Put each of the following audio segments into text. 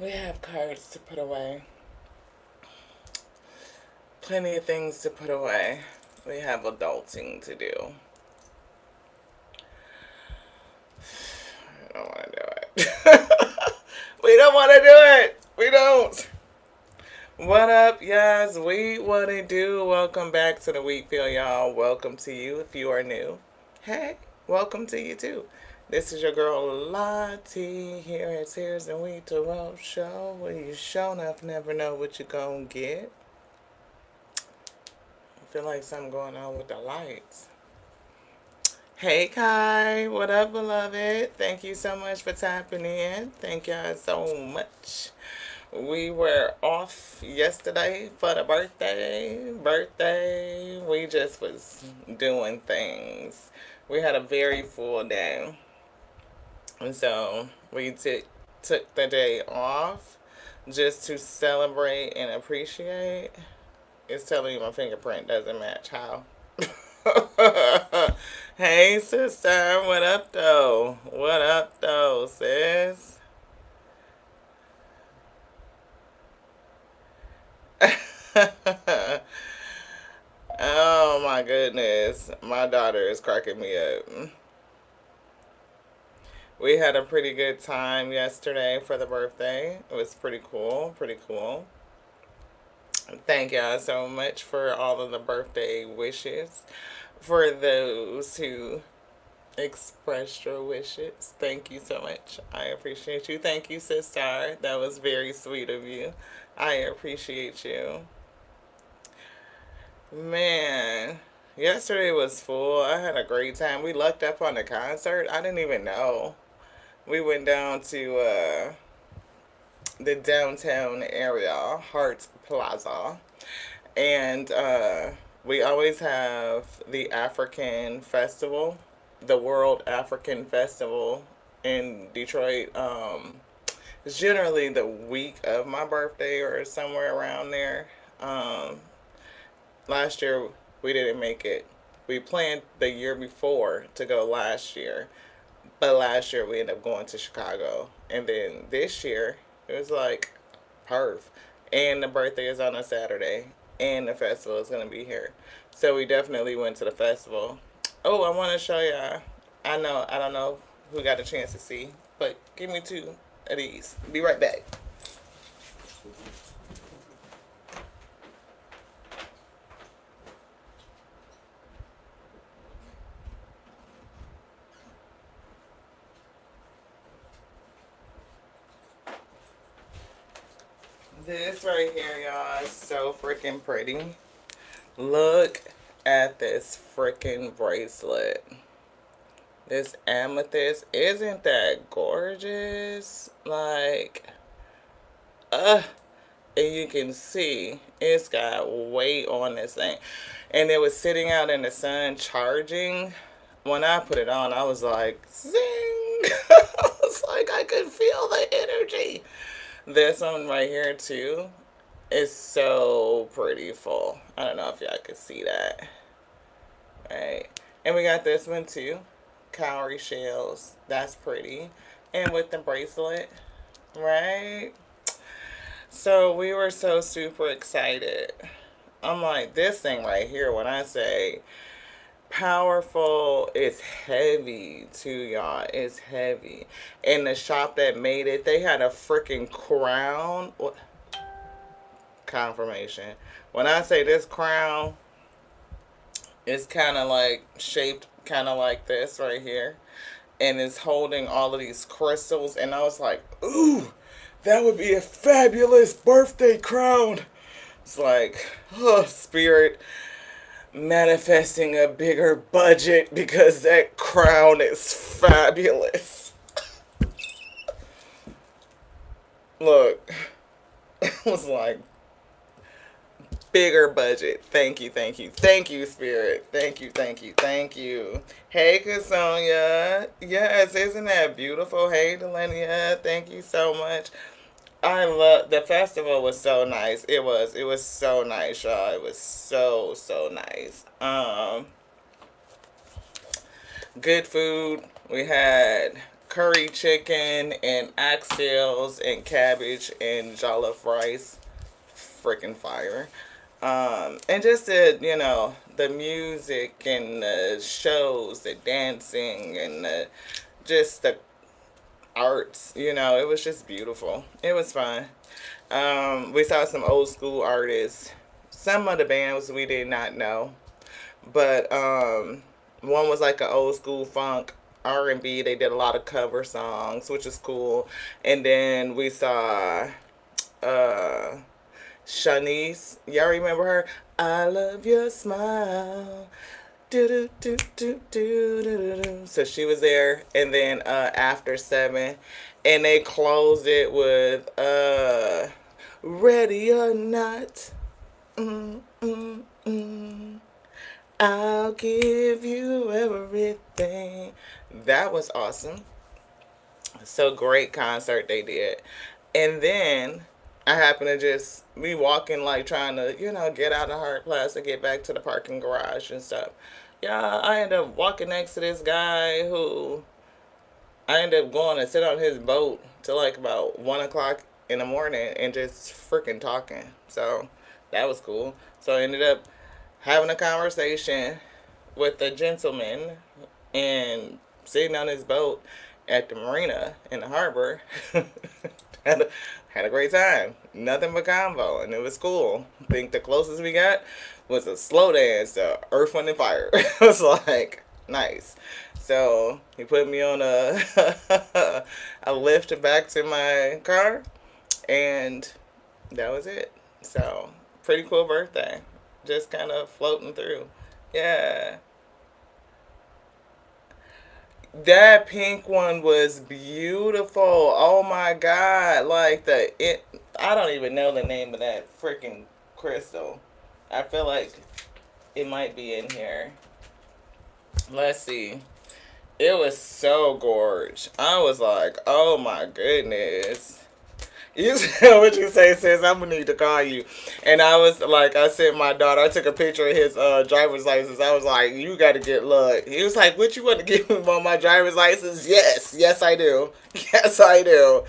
We have cards to put away. Plenty of things to put away. We have adulting to do. I don't want to do it. We don't want to do it. We don't. What up, guys? We what it do? Welcome back to the Week Feel, y'all. Welcome to you if you are new. Hey, welcome to you too. This is your girl Lottie here at Tears and Week to Roll Show, where you show enough never know what you gonna get. I feel like something going on with the lights. Hey Kai, what up, beloved? Thank you so much for tapping in. Thank y'all so much. We were off yesterday for the birthday. We just was doing things. We had a very full day. And so we took the day off just to celebrate and appreciate. It's telling you my fingerprint doesn't match how. Hey sister, what up though? What up though, sis? Oh my goodness. My daughter is cracking me up. We had a pretty good time yesterday for the birthday. It was pretty cool, pretty cool. Thank y'all so much for all of the birthday wishes. For those who expressed your wishes, thank you so much. I appreciate you. Thank you, sister. That was very sweet of you. I appreciate you. Man, yesterday was full. I had a great time. We lucked up on the concert. I didn't even know. We went down to the downtown area, Hart Plaza, and we always have the African Festival, the World African Festival in Detroit. It's generally the week of my birthday or somewhere around there. Um, Last year we didn't make it. We planned the year before to go last year, but last year we ended up going to Chicago, and then this year it was like perf. And the birthday is on a Saturday, and the festival is gonna be here, so we definitely went to the festival. Oh, I want to show y'all. I don't know who got a chance to see, but give me two of these. Be right back. This right here, y'all, is so freaking pretty. Look at this freaking bracelet. This amethyst, isn't that gorgeous? Like, uh, and you can see it's got weight on this thing. And it was sitting out in the sun charging. When I put it on, I was like, zing! I was like, I could feel the energy. This one right here, too, is so pretty full. I don't know if y'all can see that. Right. And we got this one too. Cowrie shells. That's pretty. And with the bracelet. Right? So we were so super excited. I'm like, this thing right here, when I say powerful, it's heavy too, y'all. It's heavy. And the shop that made it, they had a freaking crown. Confirmation. When I say this crown, it's kind of like shaped kind of like this right here. And it's holding all of these crystals. And I was like, ooh, that would be a fabulous birthday crown. It's like, oh, spirit manifesting a bigger budget because that crown is fabulous. Look, it was like, bigger budget. Thank you, thank you, thank you, Spirit. Thank you, thank you, thank you. Hey, Casonia. Yes, isn't that beautiful? Hey, Delenia. Thank you so much. I love the festival was so nice. It was so nice, y'all. It was so nice. Good food. We had curry chicken and oxtails and cabbage and jollof rice. Freaking fire. And just the music and the shows, the dancing and just the arts, it was just beautiful. It was fun. We saw some old school artists. Some of the bands we did not know, but one was like an old school funk R&B. They did a lot of cover songs, which is cool. And then we saw uh, Shanice. Y'all remember her? I love your smile. Do, do, do, do, do, do, do. So she was there, and then after seven, and they closed it with "Ready or Not." Mm, mm, mm. I'll give you everything. That was awesome. So great concert they did. And then I happened to just be walking, like trying to, get out of Hard Plaza, get back to the parking garage and stuff. Yeah, I ended up walking next to this guy who I ended up going to sit on his boat till like about 1 o'clock in the morning and just freaking talking. So that was cool. So I ended up having a conversation with a gentleman and sitting on his boat at the marina in the harbor. had, a, had a great time. Nothing but convo, and it was cool. I think the closest we got was a slow dance to Earth, Wind, and Fire. It was like, nice. So he put me on a lift back to my car, and that was it. So pretty cool birthday. Just kind of floating through. Yeah. That pink one was beautiful. Oh my god. Like I don't even know the name of that freaking crystal. I feel like it might be in here. Let's see. It was so gorge. I was like, oh my goodness. You said what you say, sis. I'm gonna need to call you. And I was like, I sent my daughter. I took a picture of his driver's license. I was like, you got to get luck. He was like, what you want to give him on my driver's license? Yes, I do. Yes, I do.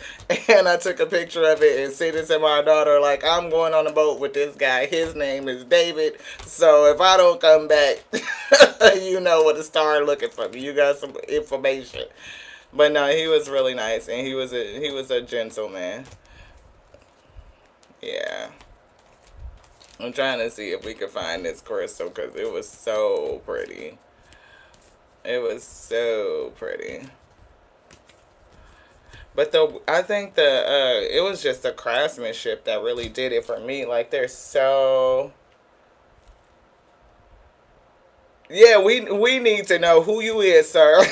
And I took a picture of it and sent it to my daughter. Like, I'm going on a boat with this guy. His name is David. So if I don't come back, you know what to start looking for me. You got some information. But no, he was really nice, and he was a gentleman. Yeah. I'm trying to see if we can find this crystal because it was so pretty. It was so pretty. But I think it was just the craftsmanship that really did it for me. Like they're so. Yeah, we need to know who you is, sir.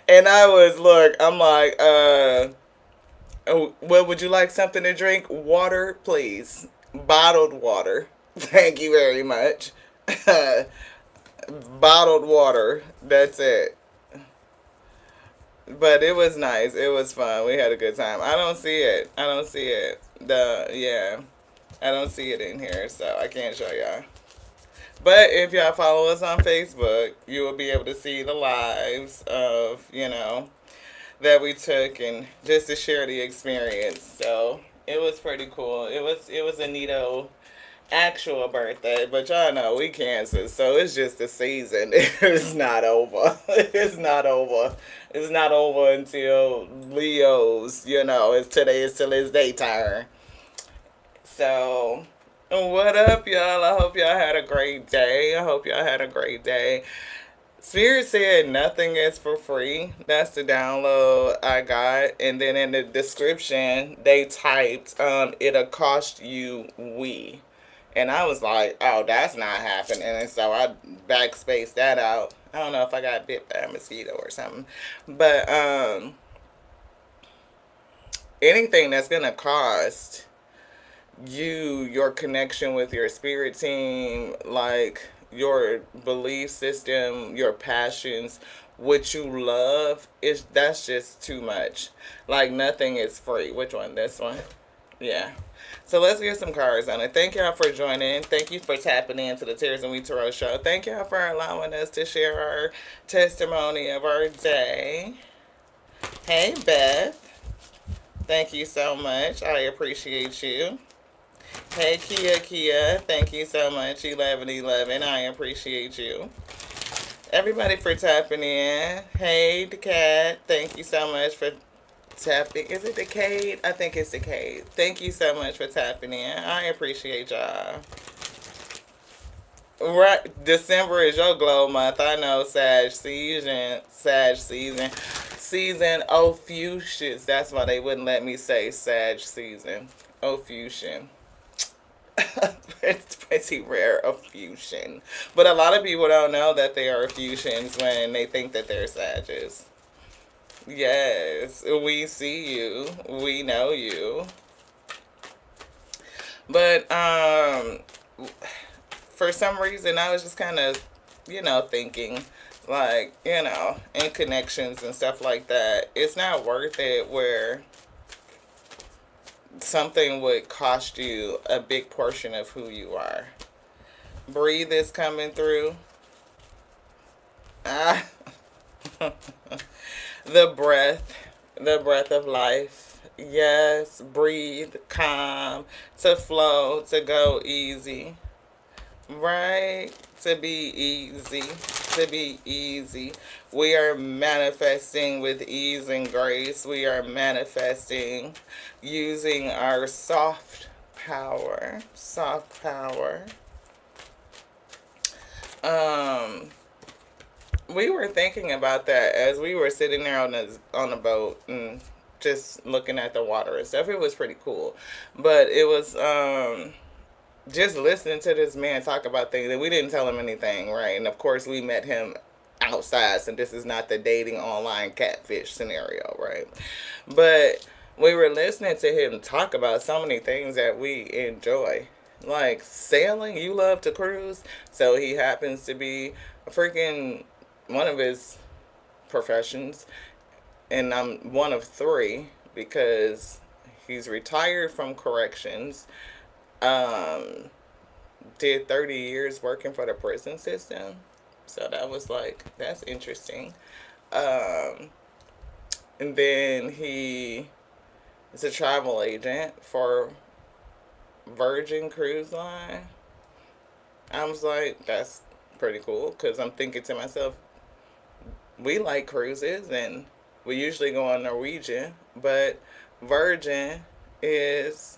And I was I'm like, oh, well, would you like something to drink? Water, please. Bottled water. Thank you very much. Bottled water. That's it. But it was nice. It was fun. We had a good time. I don't see it. I don't see it. Yeah. I don't see it in here, so I can't show y'all. But if y'all follow us on Facebook, you will be able to see the lives of, that we took and just to share the experience. So it was pretty cool. It was a neato actual birthday, but y'all know we Kansas, so it's just a season. It's not over. It's not over. It's not over until Leo's. It's today is till it's their turn. So what up, y'all? I hope y'all had a great day. I hope y'all had a great day. Spirit said nothing is for free. That's the download I got. And then in the description, they typed, it'll cost you we. And I was like, oh, that's not happening. And so I backspaced that out. I don't know if I got bit by a mosquito or something. But anything that's going to cost you your connection with your spirit team, like your belief system, your passions, what you love, that's just too much. Like nothing is free. Which one? This one? Yeah. So let's get some cards on it. Thank y'all for joining. Thank you for tapping into the Tears and We Tarot show. Thank y'all for allowing us to share our testimony of our day. Hey, Beth. Thank you so much. I appreciate you. Hey, Kia. Thank you so much. 1111. I appreciate you. Everybody for tapping in. Hey, Decade. Thank you so much for tapping. Is it Decade? I think it's Decade. Thank you so much for tapping in. I appreciate y'all. Right, December is your glow month. I know, season Ophiuchus. That's why they wouldn't let me say Sag season. Ophiuchian. It's pretty rare Ophiuchian, but a lot of people don't know that they are Ophiuchians when they think that they're Sages. Yes, we see you. We know you. But for some reason, I was just kind of, thinking, like, in connections and stuff like that, it's not worth it where something would cost you a big portion of who you are. Breathe is coming through. Ah, the breath of life. Yes, breathe, calm, to flow, to go easy. Right? To be easy. To be easy. We are manifesting with ease and grace. We are manifesting using our soft power. Soft power. We were thinking about that as we were sitting there on the boat and just looking at the water and stuff. It was pretty cool. But it was just listening to this man talk about things, and we didn't tell him anything, right? And of course, we met him outside, so this is not the dating online catfish scenario, right? But we were listening to him talk about so many things that we enjoy. Like sailing, you love to cruise, so he happens to be a freaking one of his professions, and I'm one of three because he's retired from corrections, um, did 30 years working for the prison system. So that was like, that's interesting. Um, and then he is a travel agent for Virgin Cruise Line. I was like, that's pretty cool because I'm thinking to myself, we like cruises and we usually go on Norwegian, but Virgin is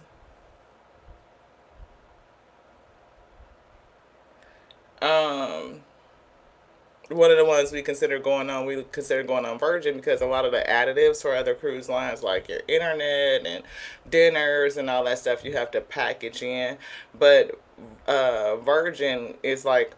um one of the ones we consider going on Virgin because a lot of the additives for other cruise lines like your internet and dinners and all that stuff you have to package in, but Virgin is like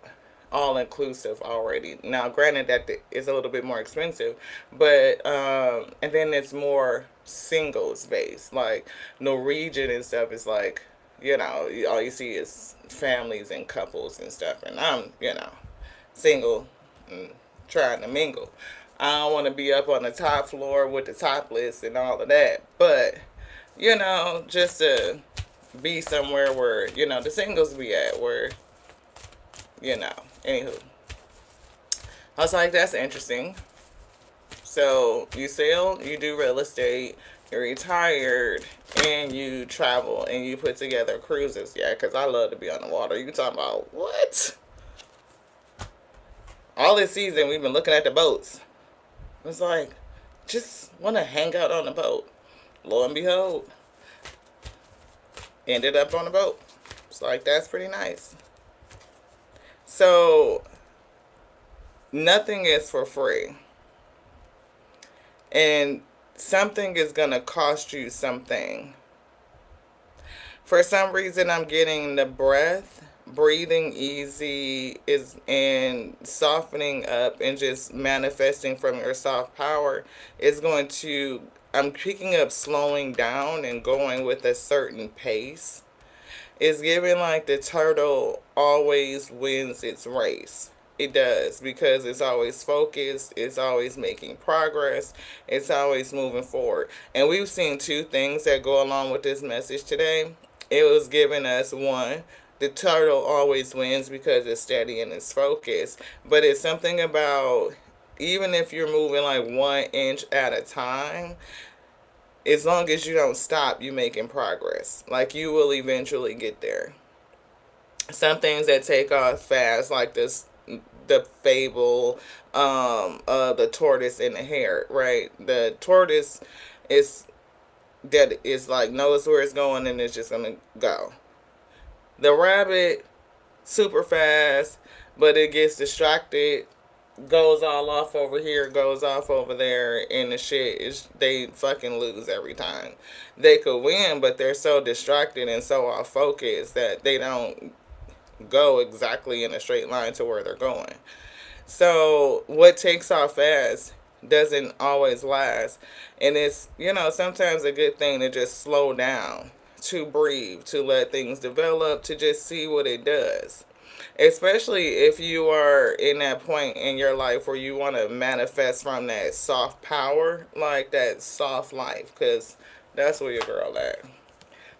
all inclusive already. Now granted that it's a little bit more expensive, but and then it's more singles based, like Norwegian and stuff is like, all you see is families and couples and stuff, and I'm, single and trying to mingle. I don't want to be up on the top floor with the top list and all of that, but just to be somewhere where the singles be at, where anywho, I was like, that's interesting. So you sail, you do real estate, you're retired, and you travel and you put together cruises. Yeah, because I love to be on the water. You talking about what? All this season we've been looking at the boats. It's like, just want to hang out on the boat. Lo and behold, ended up on the boat. It's like, that's pretty nice. So, nothing is for free. And something is going to cost you something. For some reason, I'm getting the breath. Breathing easy is and softening up and just manifesting from your soft power is going to, I'm picking up slowing down and going with a certain pace. It's giving like the turtle always wins its race. It does, because it's always focused, it's always making progress, it's always moving forward. And we've seen two things that go along with this message today. It was giving us one, the turtle always wins because it's steady and it's focused. But it's something about, even if you're moving like 1 inch at a time, as long as you don't stop, you making progress. Like, you will eventually get there. Some things that take off fast, like this, the fable, the tortoise and the hare, right? The tortoise is that is like knows where it's going and it's just gonna go. The rabbit, super fast, but it gets distracted, goes all off over here, goes off over there, and the shit is, they fucking lose every time. They could win, but they're so distracted and so off focus that they don't go exactly in a straight line to where they're going. So what takes off fast doesn't always last. And it's, sometimes a good thing to just slow down, to breathe, to let things develop, to just see what it does. Especially if you are in that point in your life where you want to manifest from that soft power, like that soft life, because that's where your girl at.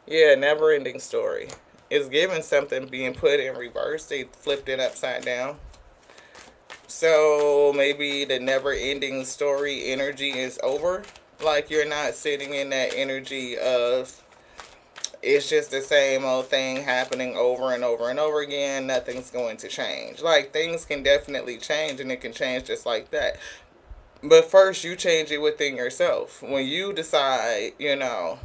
Yeah, never ending story. It's given something being put in reverse. They flipped it upside down. So maybe the never ending story energy is over. Like, you're not sitting in that energy of it's just the same old thing happening over and over and over again. Nothing's going to change. Like, things can definitely change, and it can change just like that. But first, you change it within yourself. When you decide,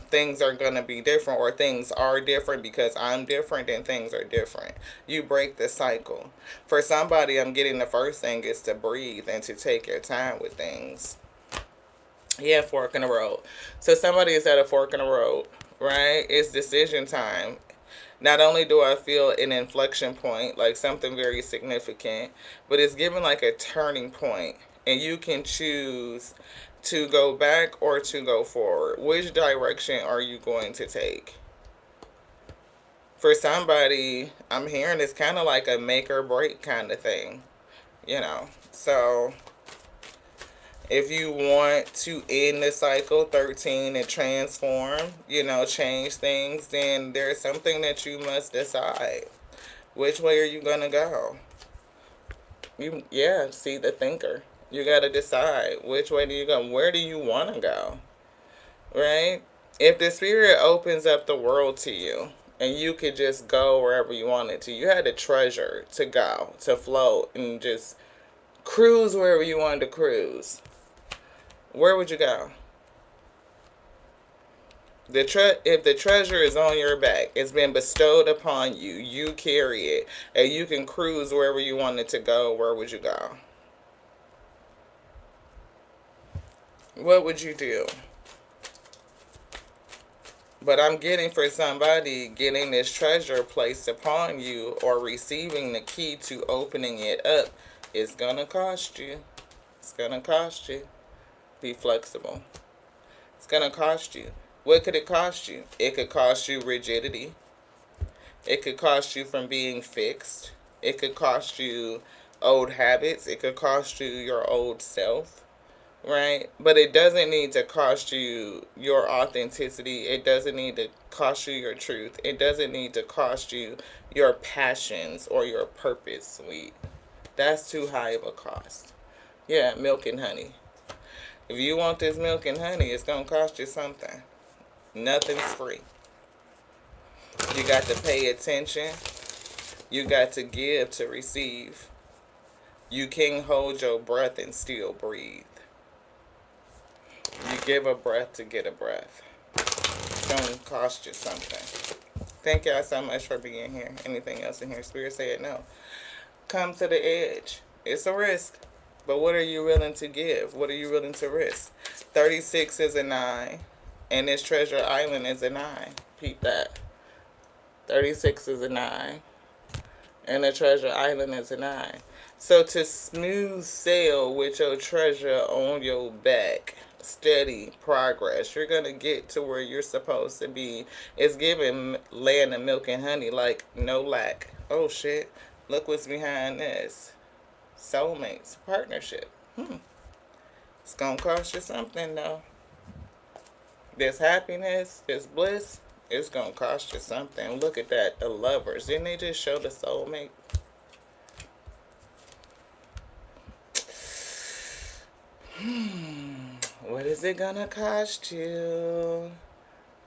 things are going to be different, or things are different because I'm different and things are different, you break the cycle. For somebody, I'm getting the first thing is to breathe and to take your time with things. Yeah, fork in the road. So somebody is at a fork in the road, right? It's decision time. Not only do I feel an inflection point, like something very significant, but it's given like a turning point, and you can choose to go back or to go forward. Which direction are you going to take? For somebody, I'm hearing it's kind of like a make or break kind of thing, So if you want to end the cycle 13 and transform, change things, then there's something that you must decide. Which way are you going to go? See, the thinker. You got to decide which way do you go. Where do you want to go? Right? If the spirit opens up the world to you and you could just go wherever you wanted to, you had a treasure to go, to float, and just cruise wherever you wanted to cruise, where would you go? If the treasure is on your back, it's been bestowed upon you, you carry it, and you can cruise wherever you wanted to go, where would you go? What would you do? But I'm getting, for somebody, getting this treasure placed upon you or receiving the key to opening it up, it's going to cost you. It's going to cost you. Be flexible. It's going to cost you. What could it cost you? It could cost you rigidity. It could cost you from being fixed. It could cost you old habits. It could cost you your old self. Right? But it doesn't need to cost you your authenticity. It doesn't need to cost you your truth. It doesn't need to cost you your passions or your purpose, sweet. That's too high of a cost. Yeah, milk and honey. If you want this milk and honey, it's going to cost you something. Nothing's free. You got to pay attention. You got to give to receive. You can't hold your breath and still breathe. You give a breath to get a breath. It's going to cost you something. Thank y'all so much for being here. Anything else in here? Spirit said no. Come to the edge. It's a risk. But what are you willing to give? What are you willing to risk? 36 is a 9. And this treasure island is a 9. Peep that. 36 is a 9. And the treasure island is a 9. So to smooth sail with your treasure on your back, steady progress, you're going to get to where you're supposed to be. It's giving land of milk and honey, like no lack. Oh shit, look what's behind this. Soulmates, partnership. It's gonna cost you something though. This happiness, this bliss, it's gonna cost you something. Look at that, the lovers. Didn't they just show the soulmate? What is it gonna cost you?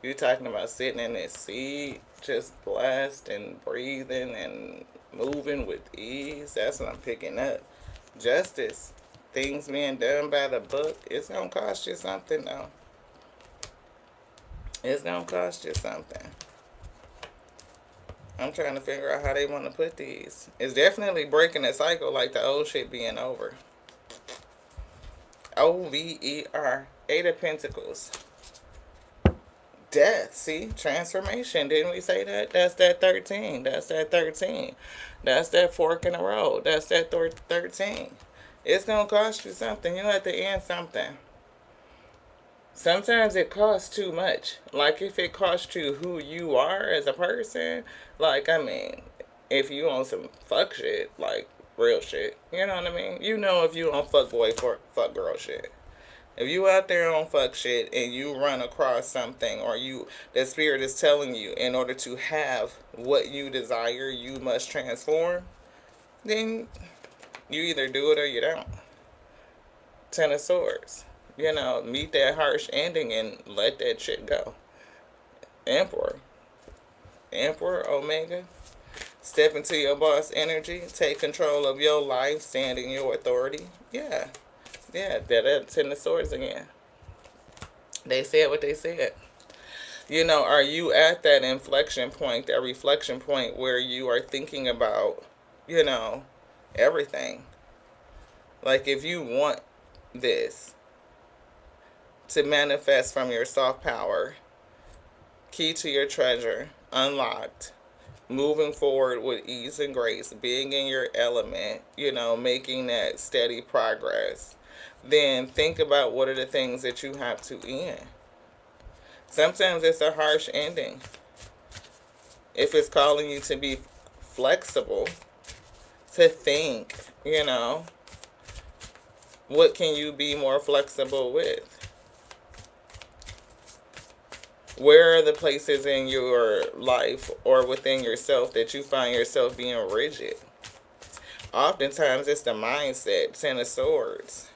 You talking about sitting in this seat, just blessed and breathing and moving with ease. That's what I'm picking up. Justice, things being done by the book. It's gonna cost you something though. It's gonna cost you something. I'm trying to figure out how they want to put these. It's definitely breaking a cycle, like the old shit being over. Over. Eight of Pentacles. Death. See? Transformation. Didn't we say that? That's that 13. That's that 13. That's that fork in the road. That's that 13. It's going to cost you something. You have to end something. Sometimes it costs too much. Like if it costs you who you are as a person, like, I mean, if you on some fuck shit, like real shit, you know what I mean? You know if you on fuck boy for fuck girl shit. If you out there on fuck shit and you run across something, or the spirit is telling you in order to have what you desire, you must transform, then you either do it or you don't. Ten of Swords. You know, meet that harsh ending and let that shit go. Emperor. Emperor, Omega. Step into your boss energy. Take control of your life. Stand in your authority. Yeah. Yeah, that's Ten of Swords again. They said what they said. You know, are you at that inflection point, that reflection point where you are thinking about, you know, everything? Like if you want this to manifest from your soft power, key to your treasure, unlocked, moving forward with ease and grace, being in your element, you know, making that steady progress, then think about what are the things that you have to end. Sometimes it's a harsh ending. If it's calling you to be flexible, to think, you know, what can you be more flexible with? Where are the places in your life or within yourself that you find yourself being rigid? Oftentimes it's the mindset. Ten of Swords.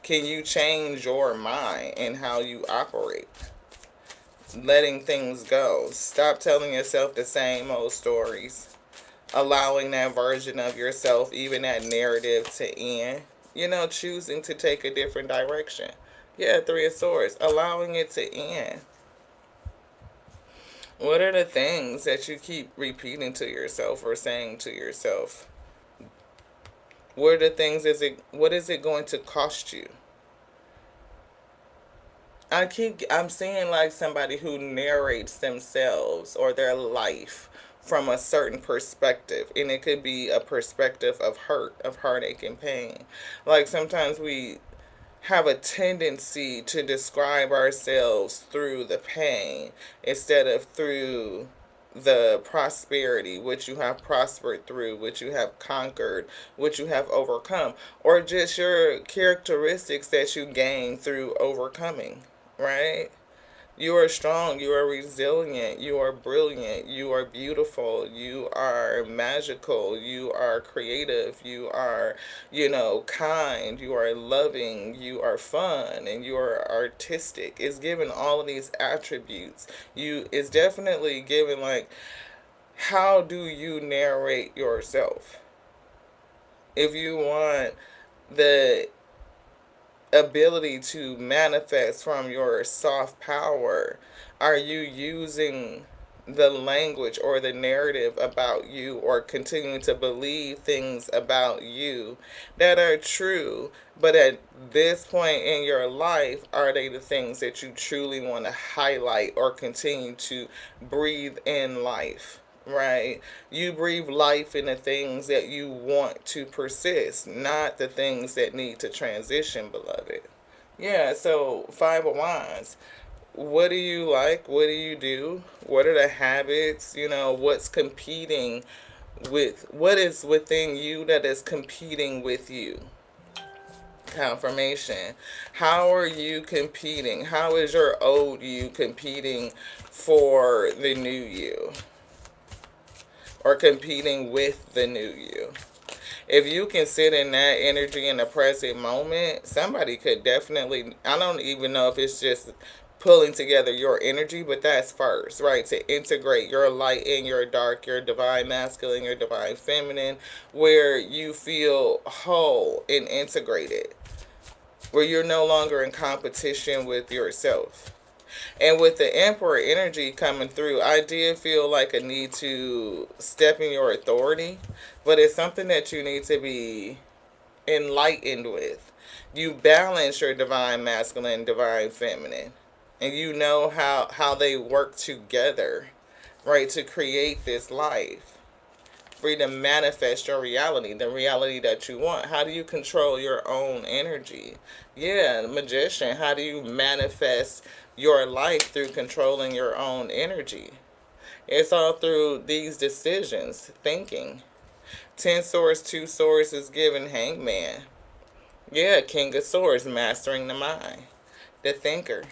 Can you change your mind and how you operate? Letting things go. Stop telling yourself the same old stories. Allowing that version of yourself, even that narrative, to end. You know, choosing to take a different direction. Yeah, Three of Swords. Allowing it to end. What are the things that you keep repeating to yourself or saying to yourself? What are the things, what is it going to cost you? I'm seeing like somebody who narrates themselves or their life from a certain perspective, and it could be a perspective of hurt, of heartache and pain. Like sometimes we have a tendency to describe ourselves through the pain instead of through the prosperity, which you have prospered through, which you have conquered, which you have overcome, or just your characteristics that you gain through overcoming, right? You are strong, you are resilient, you are brilliant, you are beautiful, you are magical, you are creative, you are, you know, kind, you are loving, you are fun, and you are artistic. It's given all of these attributes. It's definitely given like, how do you narrate yourself? If you want the ability to manifest from your soft power, are you using the language or the narrative about you, or continuing to believe things about you that are true, but at this point in your life, are they the things that you truly want to highlight or continue to breathe in life? Right? You breathe life in the things that you want to persist, not the things that need to transition, beloved. Yeah, so Five of Wands. What do you like? What do you do? What are the habits? You know, what's competing with what is within you that is competing with you. Confirmation. How are you competing? How is your old you competing for the new you? Or competing with the new you? If you can sit in that energy in the present moment, somebody could definitely, I don't even know if it's just pulling together your energy, but that's first, right? To integrate your light and your dark, your divine masculine, your divine feminine, where you feel whole and integrated, where you're no longer in competition with yourself. And with the Emperor energy coming through, I did feel like a need to step in your authority, but it's something that you need to be enlightened with. You balance your divine masculine, divine feminine, and you know how they work together, right, to create this life for you to manifest your reality, the reality that you want. How do you control your own energy? Yeah, magician, how do you manifest your life through controlling your own energy? It's all through these decisions, thinking. 10 swords, 2 swords is given hangman. Yeah, king of swords, mastering the mind. The thinker.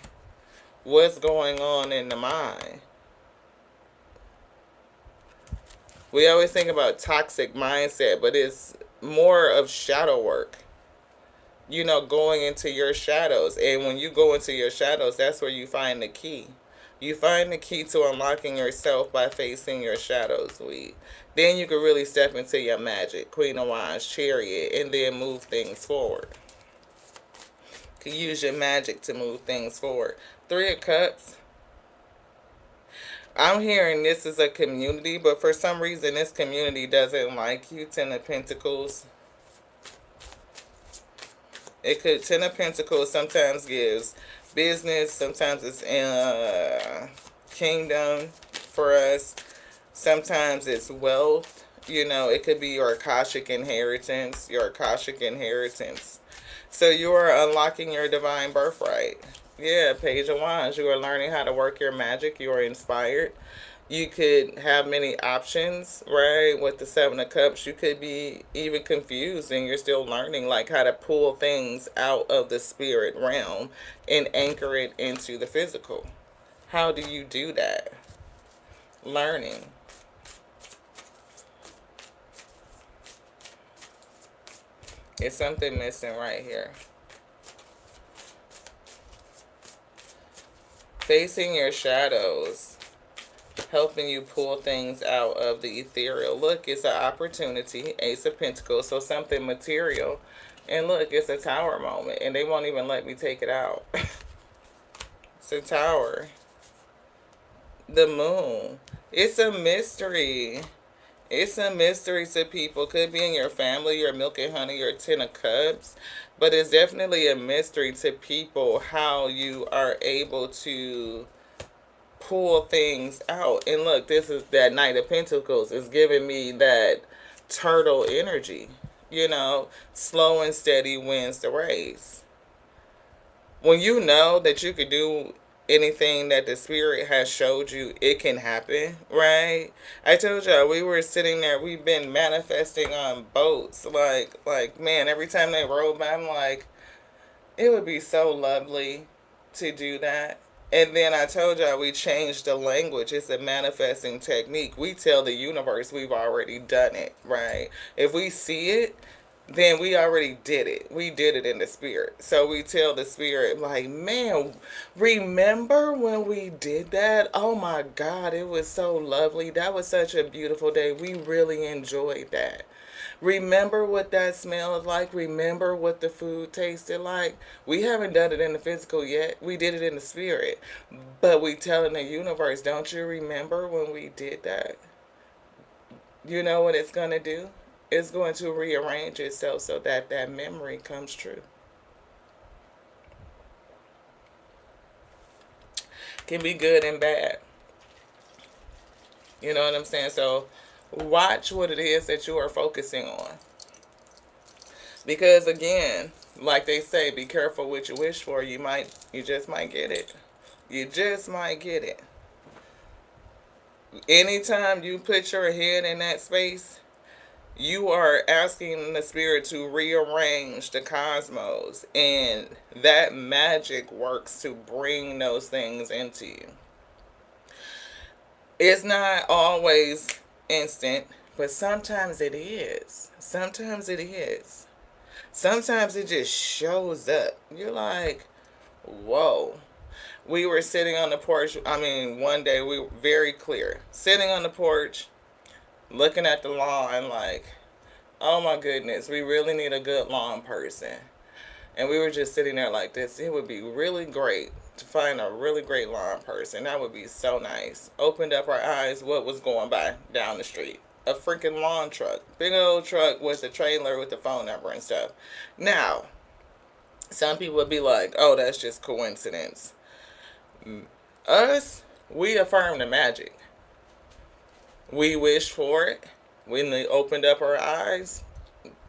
What's going on in the mind? We always think about toxic mindset, but it's more of shadow work. You know, going into your shadows. And when you go into your shadows, that's where you find the key. You find the key to unlocking yourself by facing your shadows, we. Then you can really step into your magic, Queen of Wands, Chariot, and then move things forward. You can use your magic to move things forward. 3 of Cups. I'm hearing this is a community, but for some reason this community doesn't like you. 10 of Pentacles. It could, 10 of Pentacles sometimes gives business, sometimes it's kingdom for us, sometimes it's wealth. You know, it could be your Akashic inheritance, So you are unlocking your divine birthright. Yeah, Page of Wands. You are learning how to work your magic. You are inspired. You could have many options, right? With the 7 of Cups, you could be even confused and you're still learning like how to pull things out of the spirit realm and anchor it into the physical. How do you do that? Learning. It's something missing right here. Facing your shadows, helping you pull things out of the ethereal. Look, it's an opportunity. Ace of Pentacles, so something material. And look, it's a tower moment, and they won't even let me take it out. It's a tower. The moon. It's a mystery. It's a mystery to people. Could be in your family, your milk and honey, your 10 of Cups. But it's definitely a mystery to people how you are able to pull things out. And look, this is that Knight of Pentacles. It's giving me that turtle energy. You know, slow and steady wins the race. When you know that you could do anything that the spirit has showed you, it can happen, right? I told y'all we were sitting there, we've been manifesting on boats. Like man, every time they roll by, I'm like, it would be so lovely to do that. And then I told y'all we changed the language. It's a manifesting technique. We tell the universe we've already done it, right? If we see it, then we already did it. We did it in the spirit. So we tell the spirit, like, man, remember when we did that? Oh my God, it was so lovely. That was such a beautiful day. We really enjoyed that. Remember what that smelled like. Remember what the food tasted like. We haven't done it in the physical yet. We did it in the spirit. But we telling the universe, don't you remember when we did that? You know what it's going to do? It's going to rearrange itself so that that memory comes true. Can be good and bad. You know what I'm saying? So watch what it is that you are focusing on. Because again, like they say, be careful what you wish for. You just might get it. You just might get it. Anytime you put your head in that space, you are asking the spirit to rearrange the cosmos, and that magic works to bring those things into you. It's not always instant, but sometimes it is. Sometimes it is. Sometimes it just shows up. You're like, whoa. We were sitting on the porch. I mean, one day we were very clear. Sitting on the porch, looking at the lawn, like, oh my goodness, we really need a good lawn person. And we were just sitting there like this. It would be really great to find a really great lawn person. That would be so nice. Opened up our eyes, what was going by down the street? A freaking lawn truck. Big old truck with a trailer with the phone number and stuff. Now, some people would be like, oh, that's just coincidence. Us, we affirm the magic. We wished for it. When we opened up our eyes,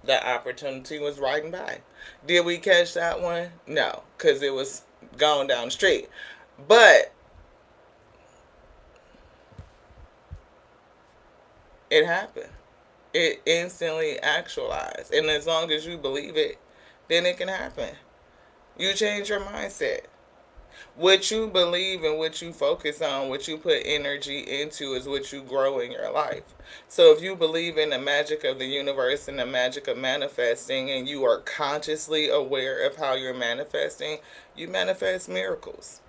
the opportunity was riding by. Did we catch that one? No, because it was going down the street. But it happened. It instantly actualized. And as long as you believe it, then it can happen. You change your mindset. What you believe and what you focus on, what you put energy into, is what you grow in your life. So if you believe in the magic of the universe and the magic of manifesting, and you are consciously aware of how you're manifesting, you manifest miracles.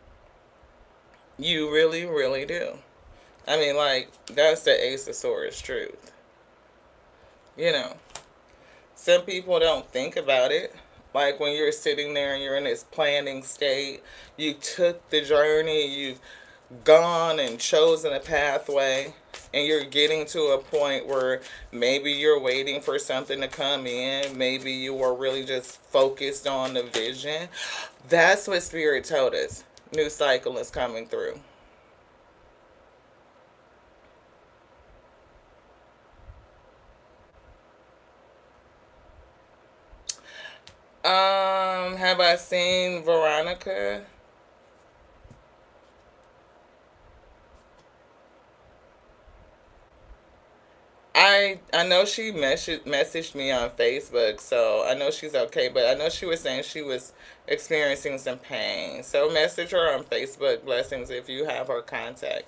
You really, really do. I mean, like, that's the Ace of Swords truth. You know, some people don't think about it. Like when you're sitting there and you're in this planning state, you took the journey, you've gone and chosen a pathway, and you're getting to a point where maybe you're waiting for something to come in. Maybe you are really just focused on the vision. That's what Spirit told us. New cycle is coming through. Have I seen Veronica? I know she messaged me on Facebook, so I know she's okay. But I know she was saying she was experiencing some pain. So message her on Facebook, blessings, if you have her contact.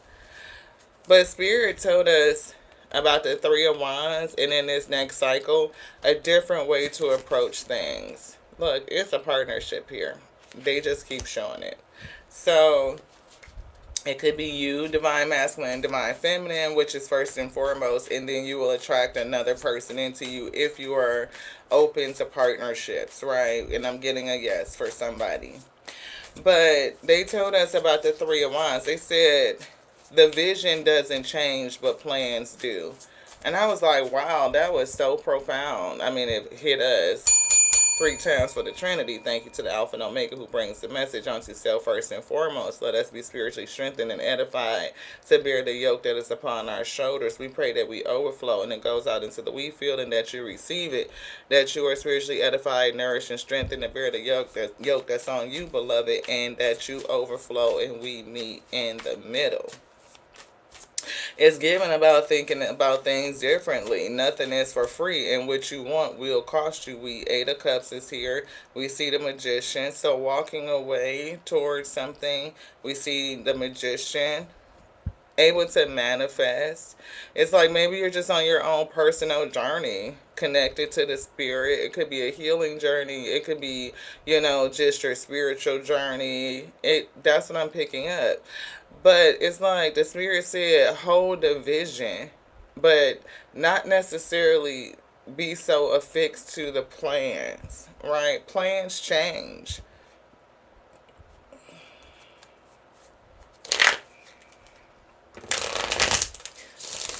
But Spirit told us about the Three of Wands, and in this next cycle, a different way to approach things. Look, it's a partnership here. They just keep showing it. So it could be you, divine masculine, divine feminine, which is first and foremost, and then you will attract another person into you if you are open to partnerships, right? And I'm getting a yes for somebody. But they told us about the Three of Wands. They said the vision doesn't change, but plans do. And I was like, wow, that was so profound. I mean, it hit us three times for the Trinity. Thank you to the Alpha and Omega who brings the message onto self first and foremost. Let us be spiritually strengthened and edified to bear the yoke that is upon our shoulders. We pray that we overflow and it goes out into the wheat field and that you receive it, that you are spiritually edified, nourished, and strengthened to bear the yoke that's on you, beloved, and that you overflow and we meet in the middle. It's given about thinking about things differently. Nothing is for free, and what you want will cost you. We Eight of Cups is here. We see the Magician. So walking away towards something, we see the Magician able to manifest. It's like maybe you're just on your own personal journey connected to the spirit. It could be a healing journey. It could be, just your spiritual journey. That's what I'm picking up. But it's like the spirit said, hold the vision, but not necessarily be so affixed to the plans, right? Plans change.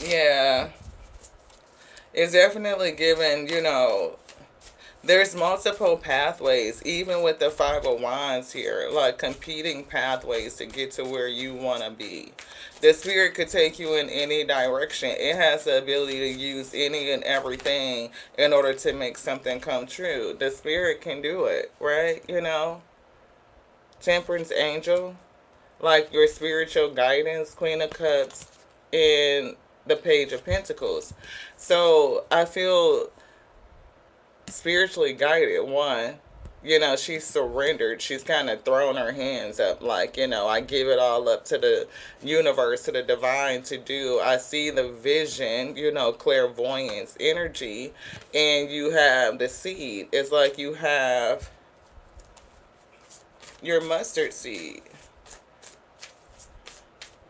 Yeah, it's definitely given, there's multiple pathways, even with the Five of Wands here, like competing pathways to get to where you want to be. The spirit could take you in any direction. It has the ability to use any and everything in order to make something come true. The spirit can do it, right? Temperance angel, like your spiritual guidance, Queen of Cups, in the Page of Pentacles. So I feel spiritually guided. One, she's surrendered. She's kind of thrown her hands up, like, I give it all up to the universe, to the divine to do. I see the vision, clairvoyance energy, and you have the seed. It's like you have your mustard seed.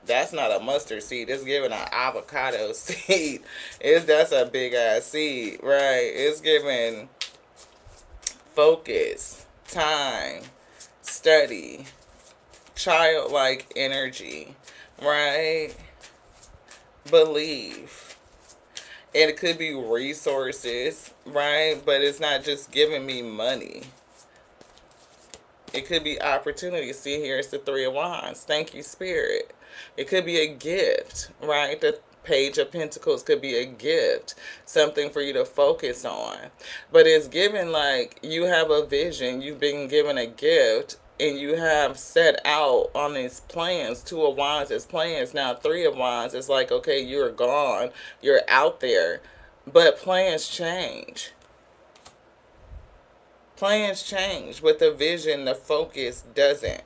That's not a mustard seed. It's giving an avocado seed. That's a big ass seed, right? It's giving focus, time, study, childlike energy, right? Belief. And it could be resources, right? But it's not just giving me money. It could be opportunity. See, here's the Three of Wands. Thank you, Spirit. It could be a gift, right? The Page of Pentacles could be a gift, something for you to focus on. But it's given like you have a vision, you've been given a gift, and you have set out on these plans. Two of Wands is plans. Now Three of Wands is like, okay, you're gone, you're out there. But plans change. Plans change, but the vision, the focus doesn't.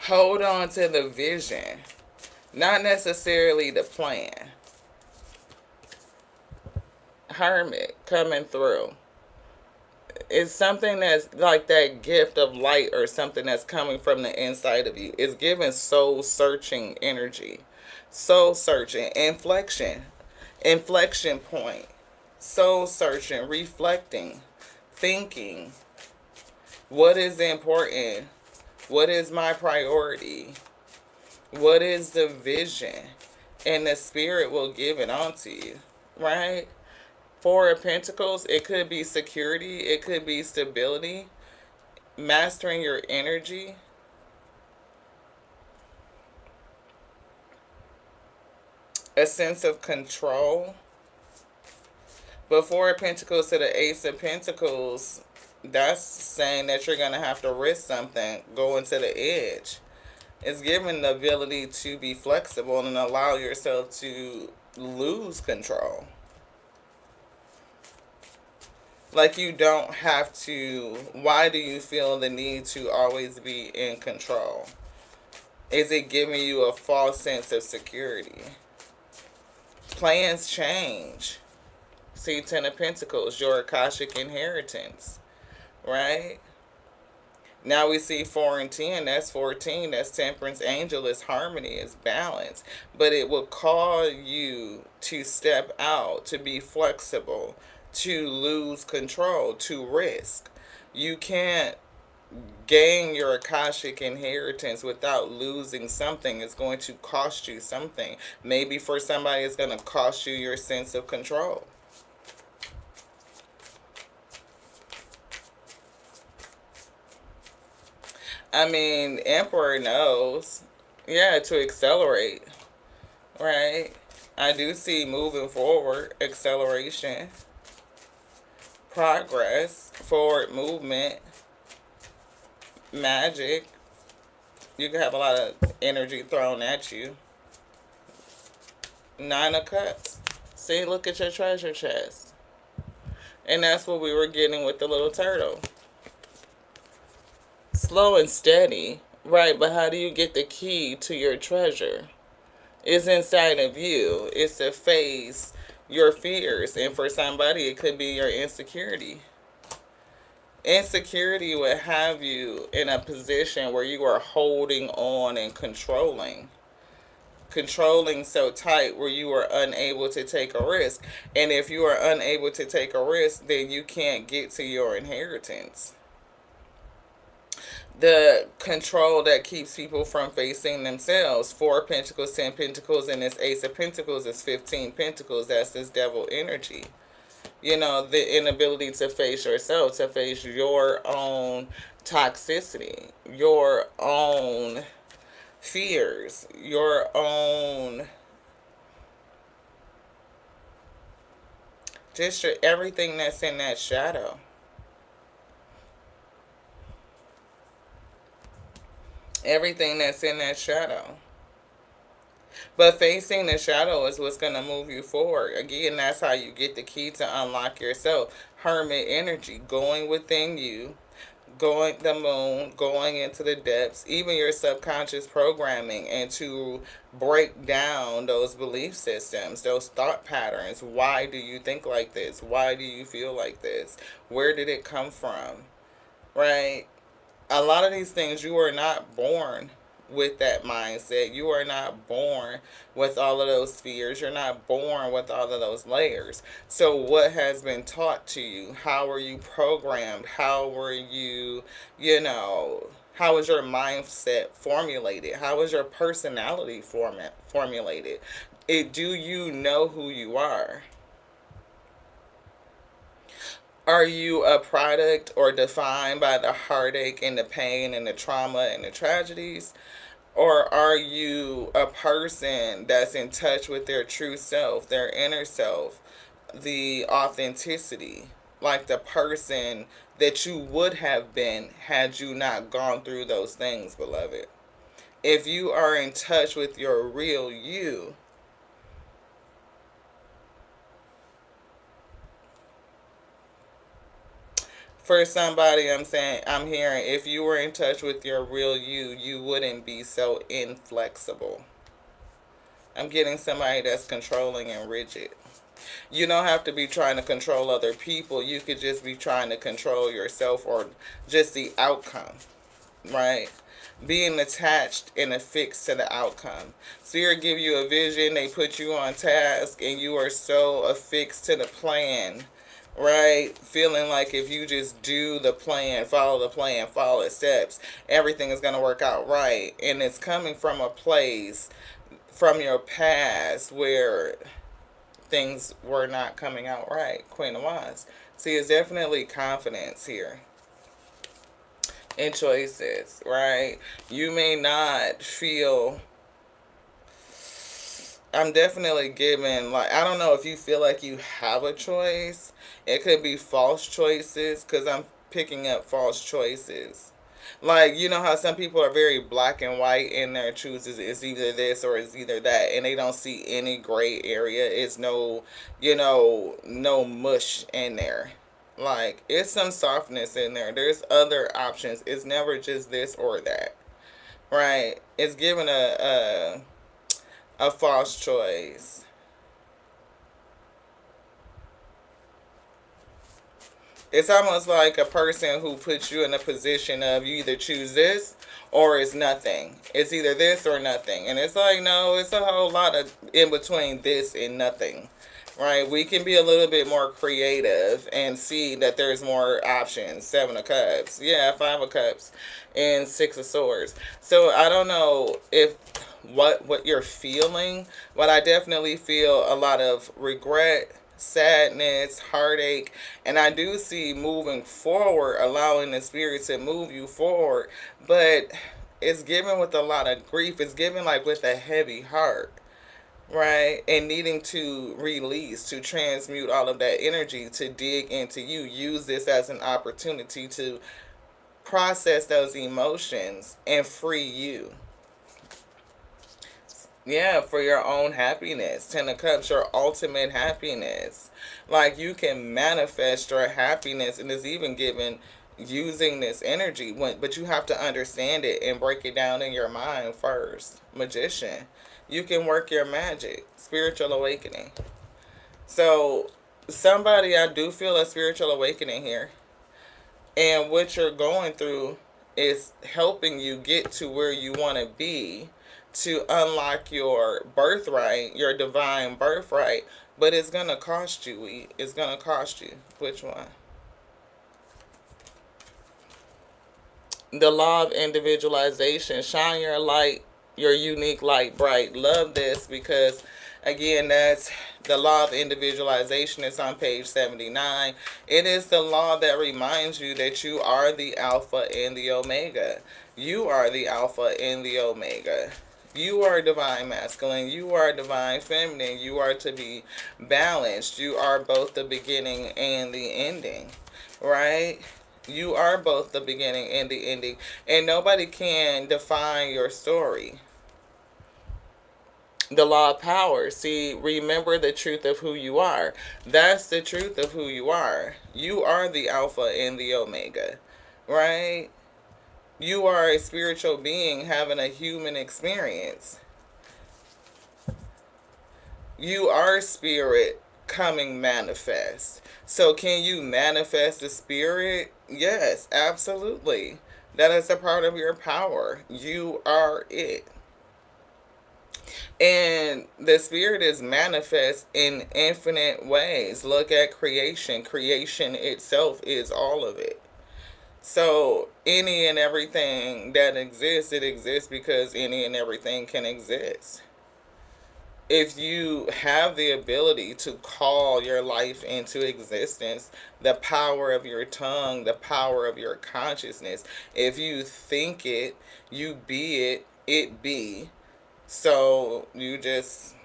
Hold on to the vision, not necessarily the plan. Hermit coming through. It's something that's like that gift of light or something that's coming from the inside of you. It's giving soul searching energy. Soul searching. Inflection point. Soul searching. Reflecting. Thinking. What is important? What is my priority? What is the vision? And the Spirit will give it onto you, right? Four of Pentacles, it could be security, it could be stability, mastering your energy. A sense of control. But Four of Pentacles to the Ace of Pentacles, that's saying that you're going to have to risk something, going to the edge. It's giving the ability to be flexible and allow yourself to lose control. Like you don't have to. Why do you feel the need to always be in control? Is it giving you a false sense of security? Plans change. See, Ten of Pentacles, your Akashic inheritance. Right? Now we see 4 and 10. That's 14. That's Temperance. Angel is harmony, is balance. But it will call you to step out, to be flexible, to lose control, to risk. You can't gain your Akashic inheritance without losing something. It's going to cost you something. Maybe for somebody it's going to cost you your sense of control. I mean, Emperor knows. Yeah, to accelerate. Right? I do see moving forward, acceleration, progress, forward movement, magic. You can have a lot of energy thrown at you. Nine of Cups. See, look at your treasure chest. And that's what we were getting with the little turtle. Slow and steady, right? But how do you get the key to your treasure? It's inside of you. It's to face your fears. And for somebody, it could be your insecurity. Insecurity would have you in a position where you are holding on and controlling. Controlling so tight where you are unable to take a risk. And if you are unable to take a risk, then you can't get to your inheritance. The control that keeps people from facing themselves. 4 of Pentacles, 10 Pentacles, and this Ace of Pentacles is 15 Pentacles. That's this devil energy. You know, the inability to face yourself, to face your own toxicity, your own fears, your own, just everything that's in that shadow. Everything that's in that shadow. But facing the shadow is what's going to move you forward. Again, that's how you get the key to unlock yourself. Hermit energy, going within you, going the moon, going into the depths, even your subconscious programming, and to break down those belief systems, those thought patterns. Why do you think like this? Why do you feel like this? Where did it come from? Right? A lot of these things, you are not born with that mindset. You are not born with all of those fears. You're not born with all of those layers. So, what has been taught to you? How were you programmed? How were you, how was your mindset formulated? How was your personality formulated? Do you know who you are? Are you a product or defined by the heartache and the pain and the trauma and the tragedies? Or are you a person that's in touch with their true self, their inner self, the authenticity, like the person that you would have been had you not gone through those things, beloved? If you are in touch with your real you, for somebody, I'm saying, I'm hearing, if you were in touch with your real you, you wouldn't be so inflexible. I'm getting somebody that's controlling and rigid. You don't have to be trying to control other people. You could just be trying to control yourself or just the outcome, right? Being attached and affixed to the outcome. Spirit give you a vision, they put you on task, and you are so affixed to the plan, right? Feeling like if you just do the plan, follow the steps, everything is going to work out right. And it's coming from a place from your past where things were not coming out right. Queen of Wands. See, it's definitely confidence here in choices, right? You may not feel. I'm definitely giving, like, I don't know if you feel like you have a choice. It could be false choices, because I'm picking up false choices. Like, you know how some people are very black and white in their chooses. It's either this or it's either that, and they don't see any gray area. It's no, no mush in there. Like, it's some softness in there. There's other options. It's never just this or that, right? It's given a false choice. It's almost like a person who puts you in a position of you either choose this or it's nothing. It's either this or nothing. And it's like, no, it's a whole lot of in between this and nothing. Right? We can be a little bit more creative and see that there's more options. Seven of Cups. Yeah, Five of Cups. And Six of Swords. So I don't know if what you're feeling, but I definitely feel a lot of regret, sadness, heartache, and I do see moving forward, allowing the spirit to move you forward, but it's given with a lot of grief. It's given like with a heavy heart, right? And needing to release, to transmute all of that energy, to dig into you. Use this as an opportunity to process those emotions and free you. Yeah, for your own happiness. Ten of Cups, your ultimate happiness. Like, you can manifest your happiness, and it's even given using this energy. But you have to understand it and break it down in your mind first. Magician. You can work your magic. Spiritual awakening. So, somebody, I do feel a spiritual awakening here. And what you're going through is helping you get to where you want to be, to unlock your birthright, your divine birthright. But it's going to cost you. It's going to cost you. Which one? The law of individualization. Shine your light, your unique light bright. Love this because, again, that's the law of individualization. It's on page 79. It is the law that reminds you that you are the Alpha and the Omega. You are the Alpha and the Omega. You are divine masculine. You are divine feminine. You are to be balanced. You are both the beginning and the ending, right? You are both the beginning and the ending. And nobody can define your story. The law of power. See, remember the truth of who you are. That's the truth of who you are. You are the Alpha and the Omega, right? You are a spiritual being having a human experience. You are spirit coming manifest. So, can you manifest the spirit? Yes, absolutely. That is a part of your power. You are it. And the spirit is manifest in infinite ways. Look at creation. Creation itself is all of it. So any and everything that exists, it exists because any and everything can exist. If you have the ability to call your life into existence, the power of your tongue, the power of your consciousness, if you think it, you be it, it be. So you just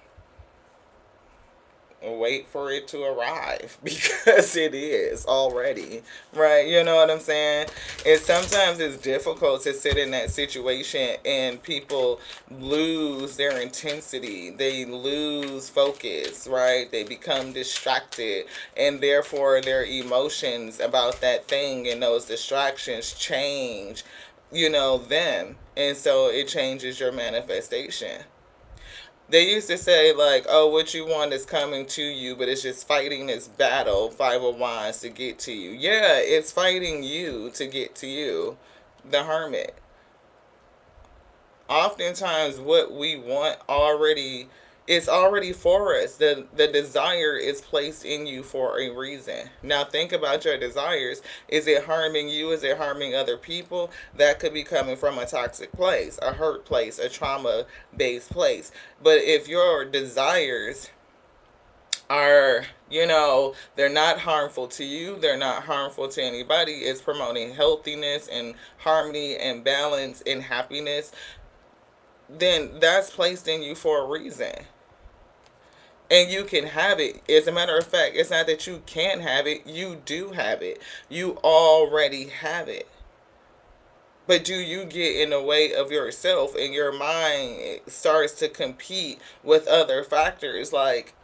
wait for it to arrive because it is already, right? You know what I'm saying? And sometimes it's difficult to sit in that situation and people lose their intensity, they lose focus, right? They become distracted, and therefore their emotions about that thing and those distractions change, them. And so it changes your manifestation. They used to say, like, oh, what you want is coming to you, but it's just fighting this battle, Five of Wands, to get to you. Yeah, it's fighting you to get to you, the Hermit. Oftentimes what we want already, it's already for us. The desire is placed in you for a reason. Now think about your desires. Is it harming you? Is it harming other people? That could be coming from a toxic place, a hurt place, a trauma based place. But if your desires are, they're not harmful to you, they're not harmful to anybody, it's promoting healthiness and harmony and balance and happiness, then that's placed in you for a reason. And you can have it. As a matter of fact, it's not that you can't have it, you do have it. You already have it. But do you get in the way of yourself and your mind starts to compete with other factors like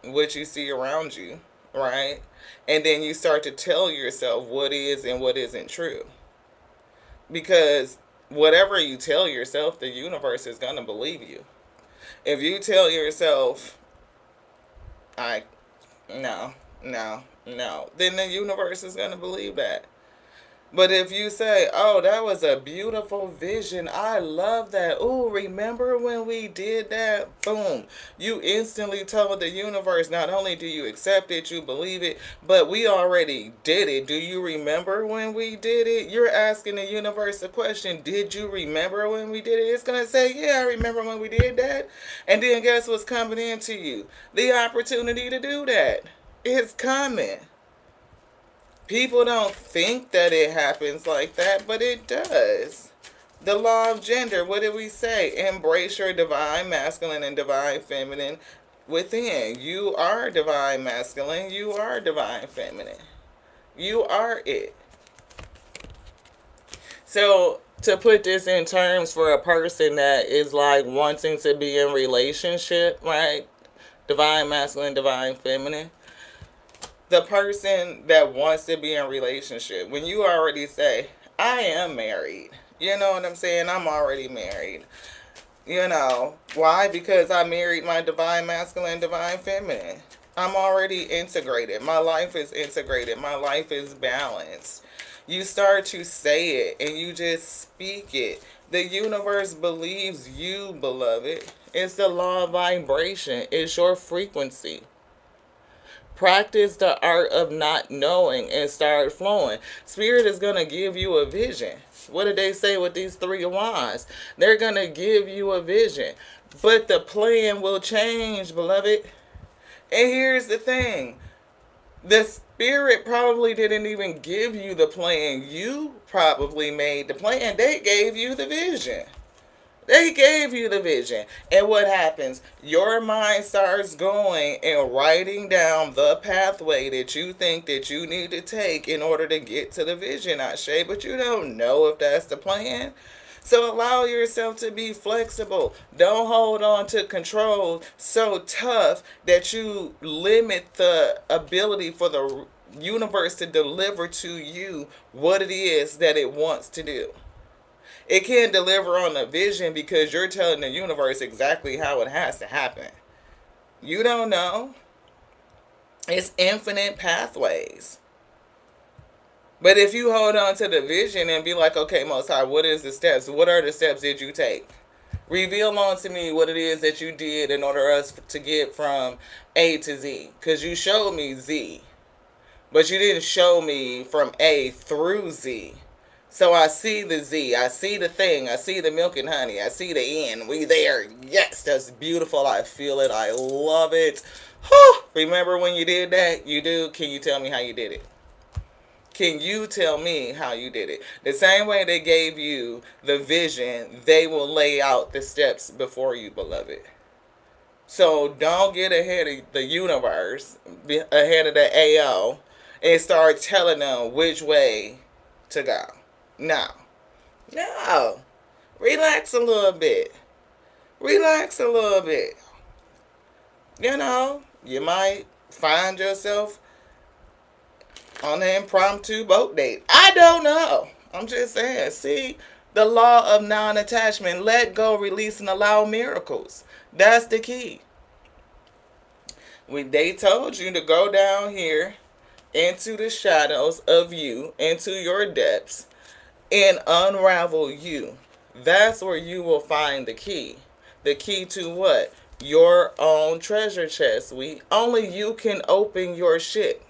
what you see around you, right? And then you start to tell yourself what is and what isn't true. Because whatever you tell yourself, the universe is going to believe you. If you tell yourself, I, no, no, no, then the universe is going to believe that. But if you say, oh, that was a beautiful vision, I love that. Oh, remember when we did that? Boom. You instantly told the universe, not only do you accept it, you believe it, but we already did it. Do you remember when we did it? You're asking the universe a question. Did you remember when we did it? It's going to say, yeah, I remember when we did that. And then guess what's coming into you? The opportunity to do that. It's coming. People don't think that it happens like that, but it does. The law of gender, what did we say? Embrace your divine masculine and divine feminine within. You are divine masculine, you are divine feminine. You are it. So, to put this in terms for a person that is like wanting to be in relationship, right? Divine masculine, divine feminine, the person that wants to be in a relationship, when you already say, I am married, you know what I'm saying? I'm already married. Why? Because I married my divine masculine, divine feminine. I'm already integrated. My life is integrated. My life is balanced. You start to say it and you just speak it. The universe believes you, beloved. It's the law of vibration. It's your frequency. Practice the art of not knowing and start flowing. Spirit is going to give you a vision. What did they say with these three of wands? They're going to give you a vision. But the plan will change, beloved. And here's the thing. The spirit probably didn't even give you the plan. You probably made the plan. They gave you the vision. They gave you the vision. And what happens? Your mind starts going and writing down the pathway that you think that you need to take in order to get to the vision, Ashe. But you don't know if that's the plan. So allow yourself to be flexible. Don't hold on to control so tough that you limit the ability for the universe to deliver to you what it is that it wants to do. It can't deliver on a vision because you're telling the universe exactly how it has to happen. You don't know. It's infinite pathways. But if you hold on to the vision and be like, okay, Most High, what is the steps? What are the steps did you take? Reveal unto me what it is that you did in order us to get from A to Z. Because you showed me Z, but you didn't show me from A through Z. So I see the Z, I see the thing, I see the milk and honey, I see the end. We there. Yes, that's beautiful. I feel it. I love it. Whew. Remember when you did that? You do? Can you tell me how you did it? Can you tell me how you did it? The same way they gave you the vision, they will lay out the steps before you, beloved. So don't get ahead of the universe, ahead of the AO, and start telling them which way to go. No. No. Relax a little bit. Relax a little bit. You know, you might find yourself on an impromptu boat date. I don't know. I'm just saying. See, the law of non-attachment. Let go, release, and allow miracles. That's the key. They told you to go down here into the shadows of you, into your depths, and unravel you. That's where you will find the key. The key to what? Your own treasure chest. Only you can open your shit.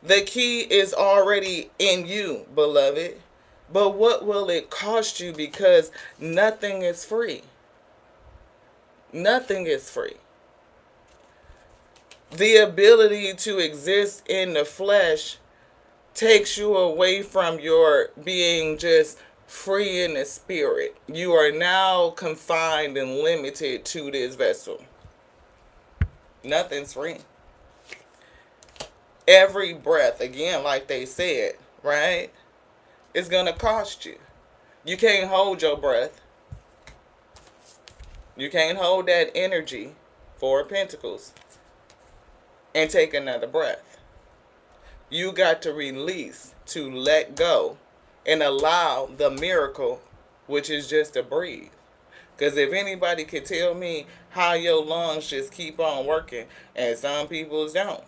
The key is already in you, beloved. But what will it cost you? Because nothing is free. Nothing is free. The ability to exist in the flesh takes you away from your being just free in the spirit. You are now confined and limited to this vessel. Nothing's free. Every breath, again, like they said, right, is going to cost you. You can't hold your breath. You can't hold that energy, Four of Pentacles, and take another breath. You got to release, to let go, and allow the miracle, which is just to breathe. Because if anybody could tell me how your lungs just keep on working, and some people's don't,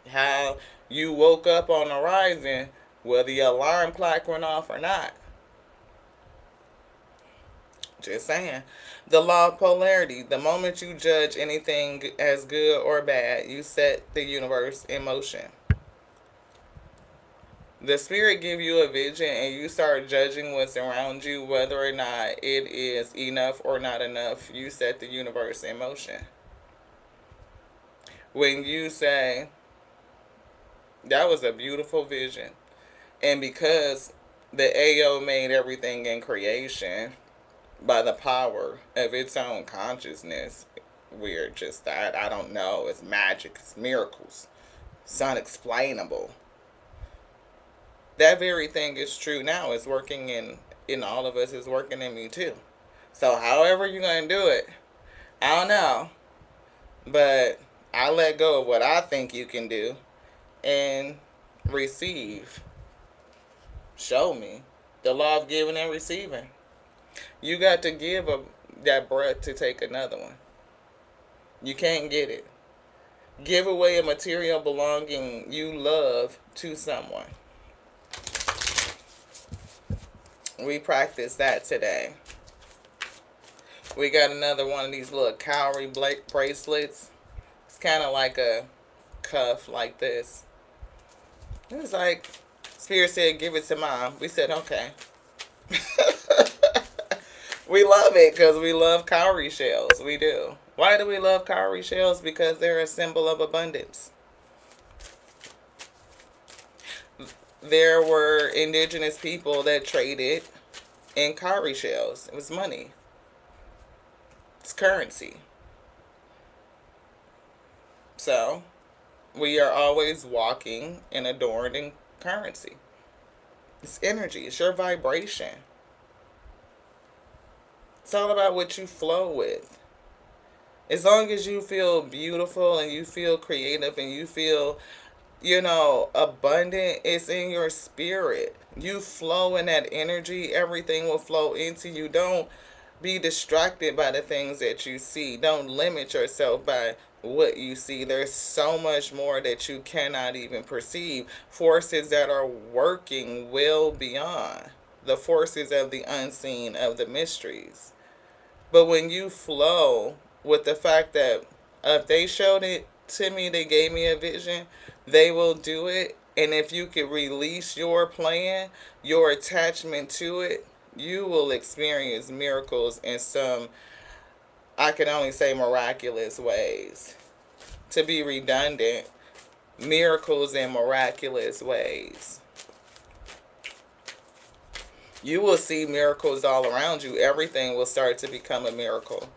how you woke up on the horizon, whether your alarm clock went off or not. Just saying. The law of polarity. The moment you judge anything as good or bad, you set the universe in motion. The spirit give you a vision and you start judging what's around you, whether or not it is enough or not enough. You set the universe in motion. When you say, that was a beautiful vision, and because the AO made everything in creation by the power of its own consciousness, we're just that. I don't know. It's magic. It's miracles. It's unexplainable. That very thing is true now. It's working in all of us. It's working in me too. So however you're going to do it, I don't know. But I let go of what I think you can do and receive. Show me the law of giving and receiving. You got to give that breath to take another one. You can't get it. Give away a material belonging you love to someone. We practice that today. We got another one of these little cowrie bracelets. It's kind of like a cuff like this. It was like, Spirit said, give it to Mom. We said, okay. We love it because we love cowrie shells. We do. Why do we love cowrie shells? Because they're a symbol of abundance. There were indigenous people that traded in cowrie shells. It was money. It's currency. So, we are always walking and adorned in currency. It's energy. It's your vibration. It's all about what you flow with. As long as you feel beautiful and you feel creative and you feel, abundant, it's in your spirit. You flow in that energy, everything will flow into you. Don't be distracted by the things that you see. Don't limit yourself by what you see. There's so much more that you cannot even perceive. Forces that are working well beyond the forces of the unseen, of the mysteries. But when you flow with the fact that if they showed it to me, they gave me a vision, they will do it. And if you could release your plan, your attachment to it, you will experience miracles in some, I can only say, miraculous ways. To be redundant, miracles in miraculous ways. You will see miracles all around you. Everything will start to become a miracle.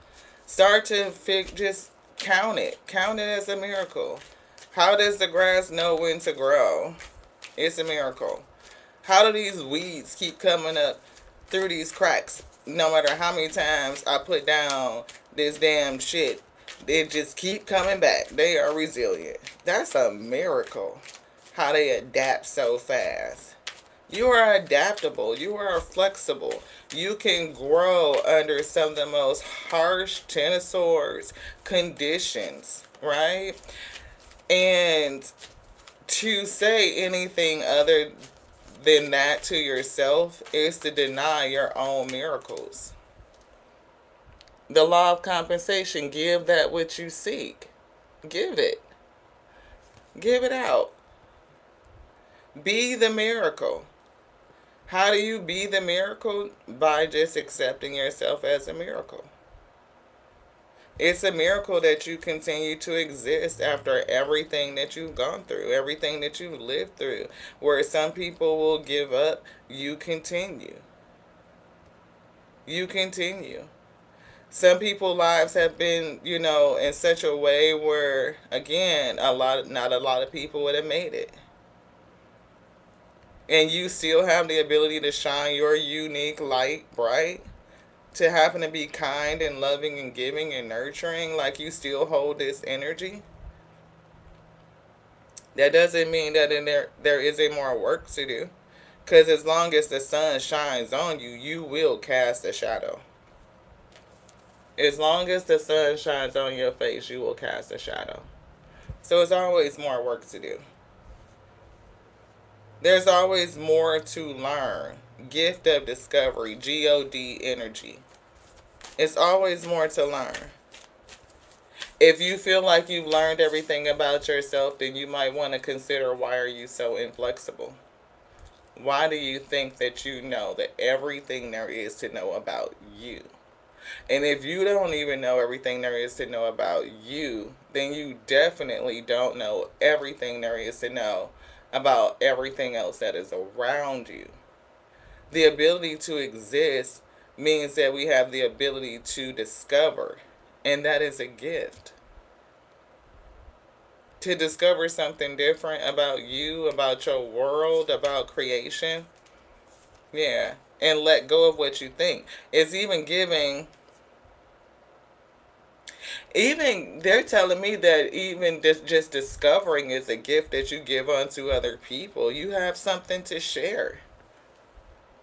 Start to just count it. Count it as a miracle. How does the grass know when to grow? It's a miracle. How do these weeds keep coming up through these cracks? No matter how many times I put down this damn shit, they just keep coming back. They are resilient. That's a miracle. How they adapt so fast. You are adaptable. You are flexible. You can grow under some of the most harsh Ten of Swords conditions, right? And to say anything other than that to yourself is to deny your own miracles. The law of compensation, give that which you seek. Give it. Give it out. Be the miracle. How do you be the miracle? By just accepting yourself as a miracle. It's a miracle that you continue to exist after everything that you've gone through, everything that you've lived through. Where some people will give up, you continue. You continue. Some people's lives have been, in such a way where, again, not a lot of people would have made it. And you still have the ability to shine your unique light bright, to happen to be kind and loving and giving and nurturing, like you still hold this energy. That doesn't mean that there isn't more work to do. Because as long as the sun shines on you, you will cast a shadow. As long as the sun shines on your face, you will cast a shadow. So there's always more work to do. There's always more to learn. Gift of discovery, God energy. It's always more to learn. If you feel like you've learned everything about yourself, then you might want to consider, why are you so inflexible? Why do you think that you know that everything there is to know about you? And if you don't even know everything there is to know about you, then you definitely don't know everything there is to know about everything else that is around you. The ability to exist means that we have the ability to discover, and that is a gift. To discover something different about you, about your world, about creation. Yeah. And let go of what you think. It's even they're telling me that even just discovering is a gift that you give unto other people. You have something to share.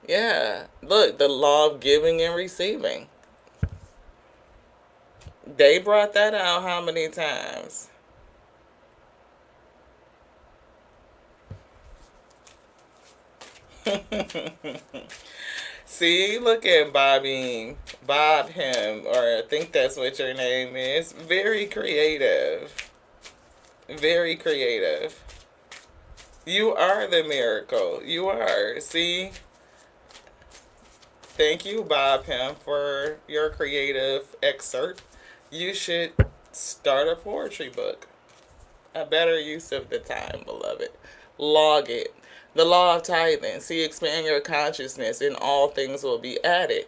Yeah. Look, the law of giving and receiving. They brought that out how many times? See, look at Bobby, Bob him, or I think that's what your name is. Very creative. Very creative. You are the miracle. You are. See? Thank you, Bob him, for your creative excerpt. You should start a poetry book. A better use of the time, beloved. Log it. The law of tithing. See, expand your consciousness and all things will be added.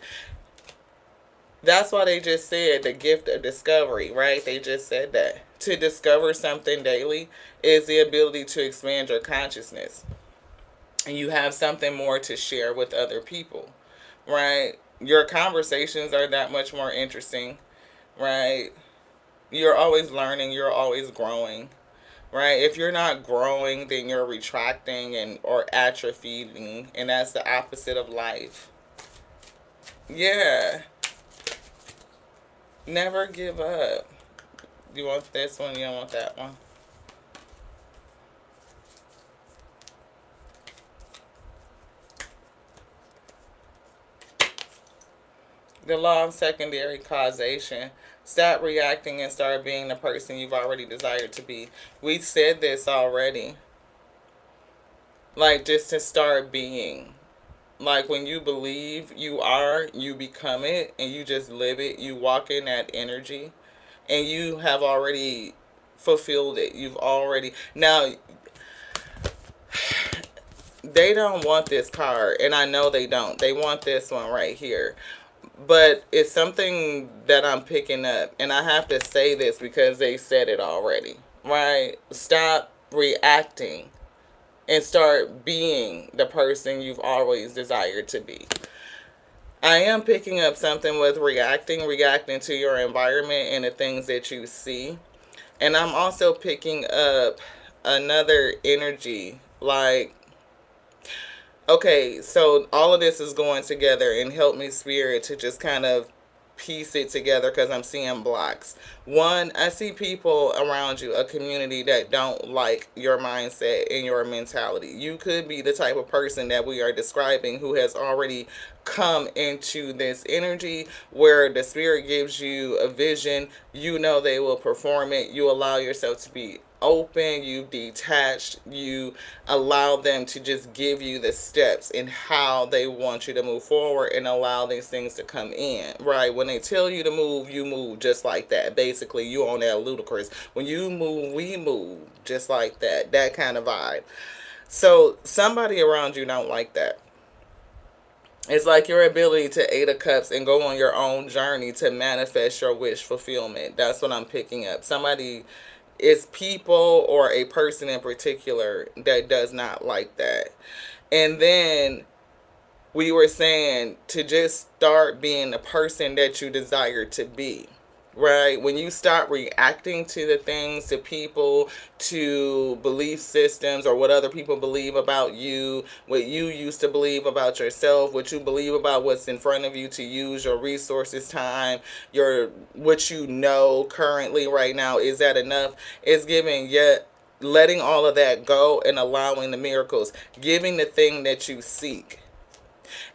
That's why they just said the gift of discovery, right? They just said that. To discover something daily is the ability to expand your consciousness. and you have something more to share with other people, right? Your conversations are that much more interesting, right? You're always learning, you're always growing, right? If you're not growing, then you're retracting and or atrophying, and that's the opposite of life. Yeah, never give up. You want this one, you don't want that one. The law of secondary causation. Stop reacting and start being the person you've already desired to be. We said this already. Like, just to start being. Like, when you believe you are, you become it, and you just live it. You walk in that energy, and you have already fulfilled it. You've already. Now, they don't want this card, and I know they don't. They want this one right here. But it's something that I'm picking up, and I have to say this because they said it already, right? Stop reacting and start being the person you've always desired to be. I am picking up something with reacting to your environment and the things that you see. And I'm also picking up another energy like, okay, so all of this is going together, and help me, spirit, to just kind of piece it together because I'm seeing blocks. One, I see people around you, a community that don't like your mindset and your mentality. You could be the type of person that we are describing who has already come into this energy where the spirit gives you a vision. You know they will perform it. You allow yourself to be open, you detached, you allow them to just give you the steps in how they want you to move forward and allow these things to come in, right? When they tell you to move, you move just like that. Basically, you on that ludicrous. When you move, we move just like that. That kind of vibe. So somebody around you don't like that. It's like your ability to Eight of Cups and go on your own journey to manifest your wish fulfillment. That's what I'm picking up. Somebody, it's people or a person in particular that does not like that. And then we were saying to just start being the person that you desire to be, right? When you start reacting to the things, to people, to belief systems, or what other people believe about you, what you used to believe about yourself, what you believe about what's in front of you to use your resources, time, your what you know currently right now, is that enough? It's giving yet letting all of that go and allowing the miracles, giving the thing that you seek.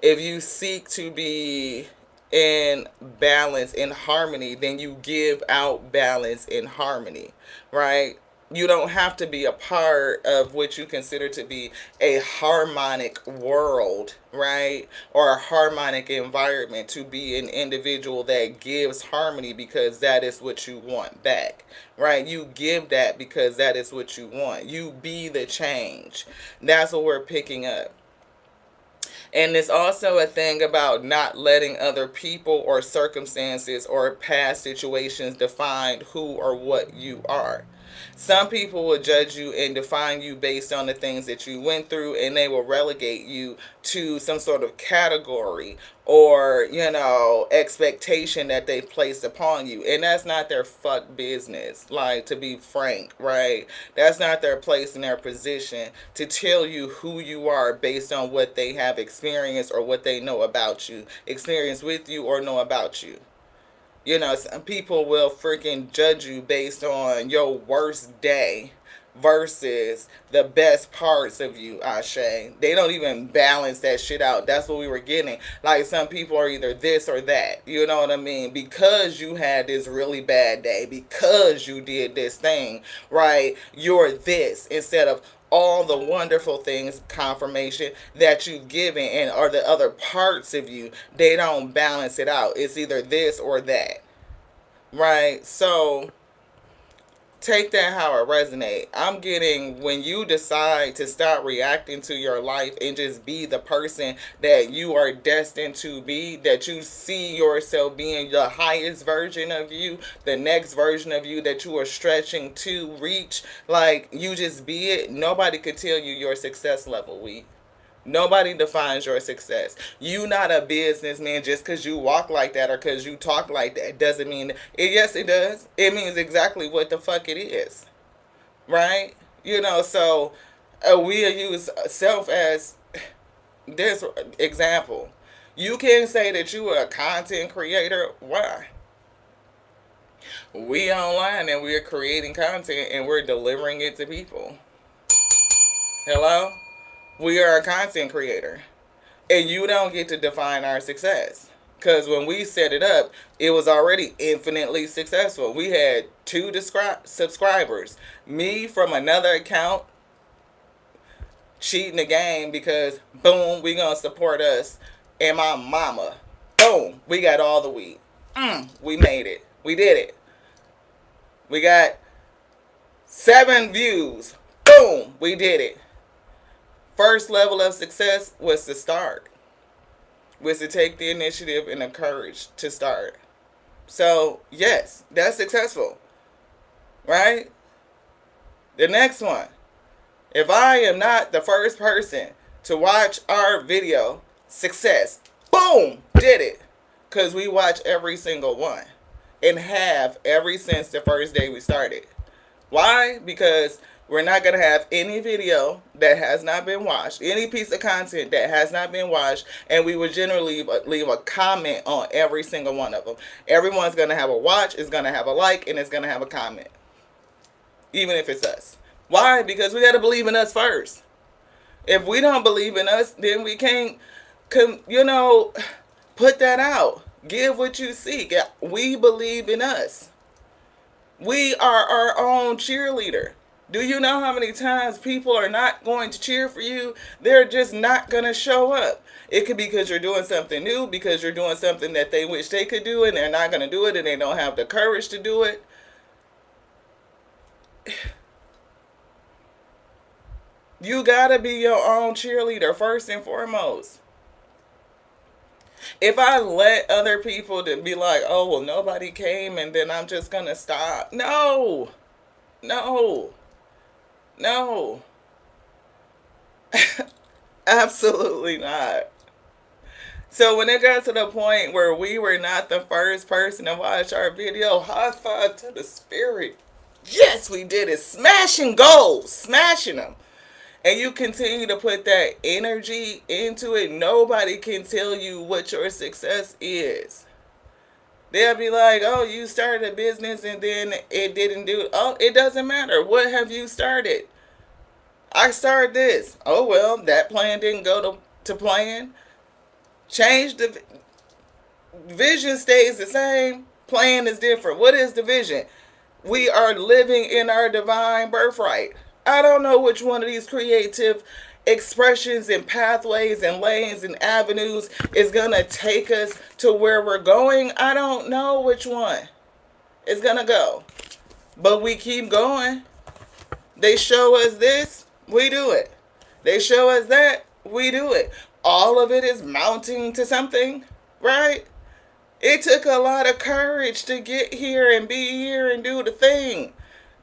If you seek to be in balance, in harmony, then you give out balance in harmony, right? You don't have to be a part of what you consider to be a harmonic world, right? Or a harmonic environment to be an individual that gives harmony because that is what you want back, right? You give that because that is what you want. You be the change. That's what we're picking up. And it's also a thing about not letting other people or circumstances or past situations define who or what you are. Some people will judge you and define you based on the things that you went through, and they will relegate you to some sort of category or, expectation that they've placed upon you. And that's not their fuck business, like, to be frank, right? That's not their place and their position to tell you who you are based on what they have experienced or what they know about you, experience with you or know about you. Some people will freaking judge you based on your worst day versus the best parts of you, Ashe. They don't even balance that shit out. That's what we were getting. Like, some people are either this or that. You know what I mean? Because you had this really bad day, because you did this thing, right? You're this instead of all the wonderful things, confirmation that you've given, and are the other parts of you. They don't balance it out. It's either this or that, right? So take that how it resonates. I'm getting, when you decide to start reacting to your life and just be the person that you are destined to be, that you see yourself being the highest version of you, the next version of you that you are stretching to reach, like, you just be it. Nobody could tell you your success level, we. Nobody defines your success. You not a businessman just because you walk like that or because you talk like that doesn't mean it. Yes, it does. It means exactly what the fuck it is, right? So we use self as this example. You can say that you are a content creator. Why? We online and we're creating content and we're delivering it to people. Hello? We are a content creator. And you don't get to define our success. Because when we set it up, it was already infinitely successful. We had 2 subscribers. Me from another account cheating the game because, boom, we going to support us. And my mama, boom, we got all the weed. We made it. We did it. We got 7 views. Boom, we did it. First level of success was to start. Was to take the initiative and the courage to start. So, yes, that's successful. Right? The next one. If I am not the first person to watch our video, success. Boom! Did it. Because we watch every single one. And have ever since the first day we started. Why? Because we're not going to have any video that has not been watched, any piece of content that has not been watched, and we would generally leave a comment on every single one of them. Everyone's going to have a watch, it's going to have a like, and it's going to have a comment. Even if it's us. Why? Because we got to believe in us first. If we don't believe in us, then we can't, put that out. Give what you seek. We believe in us. We are our own cheerleader. Do you know how many times people are not going to cheer for you? They're just not going to show up. It could be because you're doing something new, because you're doing something that they wish they could do, and they're not going to do it, and they don't have the courage to do it. You got to be your own cheerleader first and foremost. If I let other people to be like, oh, well, nobody came and then I'm just going to stop. No. Absolutely not. So when it got to the point where we were not the first person to watch our video, high five to the spirit. Yes, we did it. Smashing goals. Smashing them. And you continue to put that energy into it, nobody can tell you what your success is. They'll be like, oh, you started a business and then it didn't do it. Oh, it doesn't matter. What have you started? I started this. Oh, well, that plan didn't go to plan. Change the vision stays the same. Plan is different. What is the vision? We are living in our divine birthright. I don't know which one of these creative expressions and pathways and lanes and avenues is going to take us to where we're going. I don't know which one is going to go. But we keep going. They show us this, we do it. They show us that, we do it. All of it is mounting to something, right? It took a lot of courage to get here and be here and do the thing.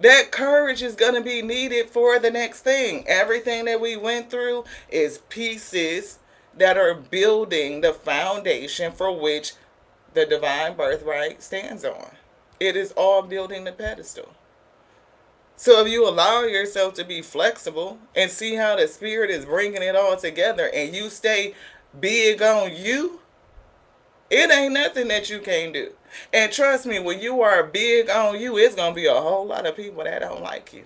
That courage is going to be needed for the next thing. Everything that we went through is pieces that are building the foundation for which the divine birthright stands on. It is all building the pedestal. So if you allow yourself to be flexible and see how the spirit is bringing it all together and you stay big on you, it ain't nothing that you can't do. And trust me, when you are big on you, it's going to be a whole lot of people that don't like you.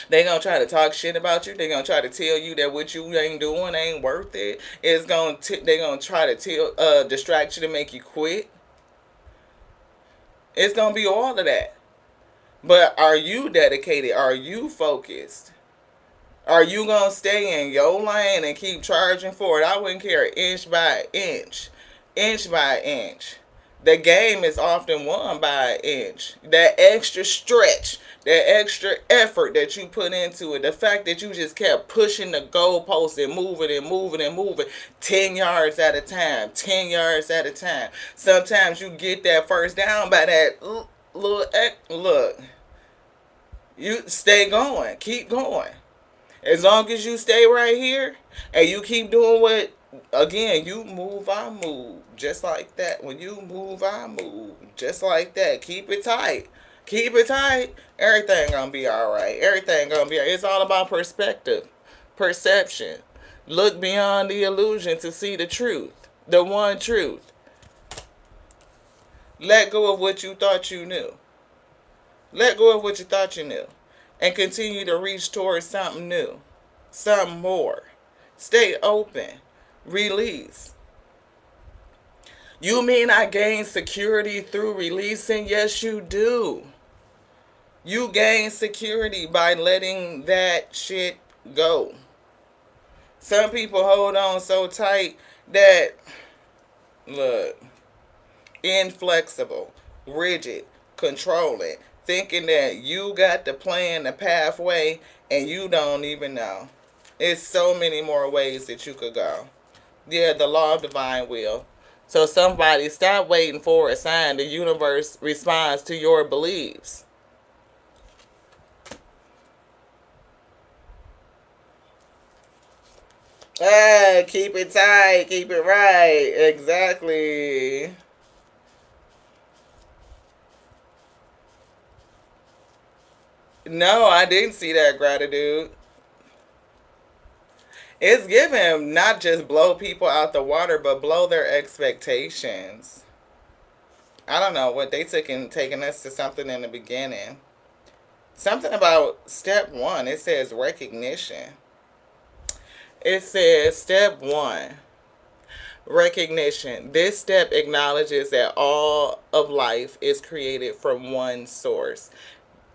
They're going to try to talk shit about you. They're going to try to tell you that what you ain't doing ain't worth it. They're going to try to distract you to make you quit. It's going to be all of that. But are you dedicated? Are you focused? Are you going to stay in your lane and keep charging for it? I wouldn't care inch by inch. Inch by inch. The game is often won by an inch. That extra stretch, that extra effort that you put into it, the fact that you just kept pushing the goalpost and moving 10 yards at a time, 10 yards at a time. Sometimes you get that first down by that look. You stay going, keep going. As long as you stay right here and you keep doing what, again, you move, I move. Just like that. When you move, I move. Just like that. Keep it tight. Keep it tight. Everything gonna be alright. Everything gonna be alright. It's all about perspective, perception. Look beyond the illusion to see the truth. The one truth. Let go of what you thought you knew. Let go of what you thought you knew. And continue to reach towards something new, something more. Stay open. Release. You mean I gain security through releasing? Yes, you do. You gain security by letting that shit go. Some people hold on so tight that, look, inflexible, rigid, controlling, thinking that you got the plan, the pathway, and you don't even know. It's so many more ways that you could go. Yeah, the law of divine will. So somebody stop waiting for a sign. The universe responds to your beliefs. Ah, keep it tight, keep it right. Exactly. No, I didn't see that gratitude. It's given not just blow people out the water, but blow their expectations. I don't know what they took in taking us to something in the beginning. Something about step one. It says recognition. It says step one, recognition. This step acknowledges that all of life is created from one source.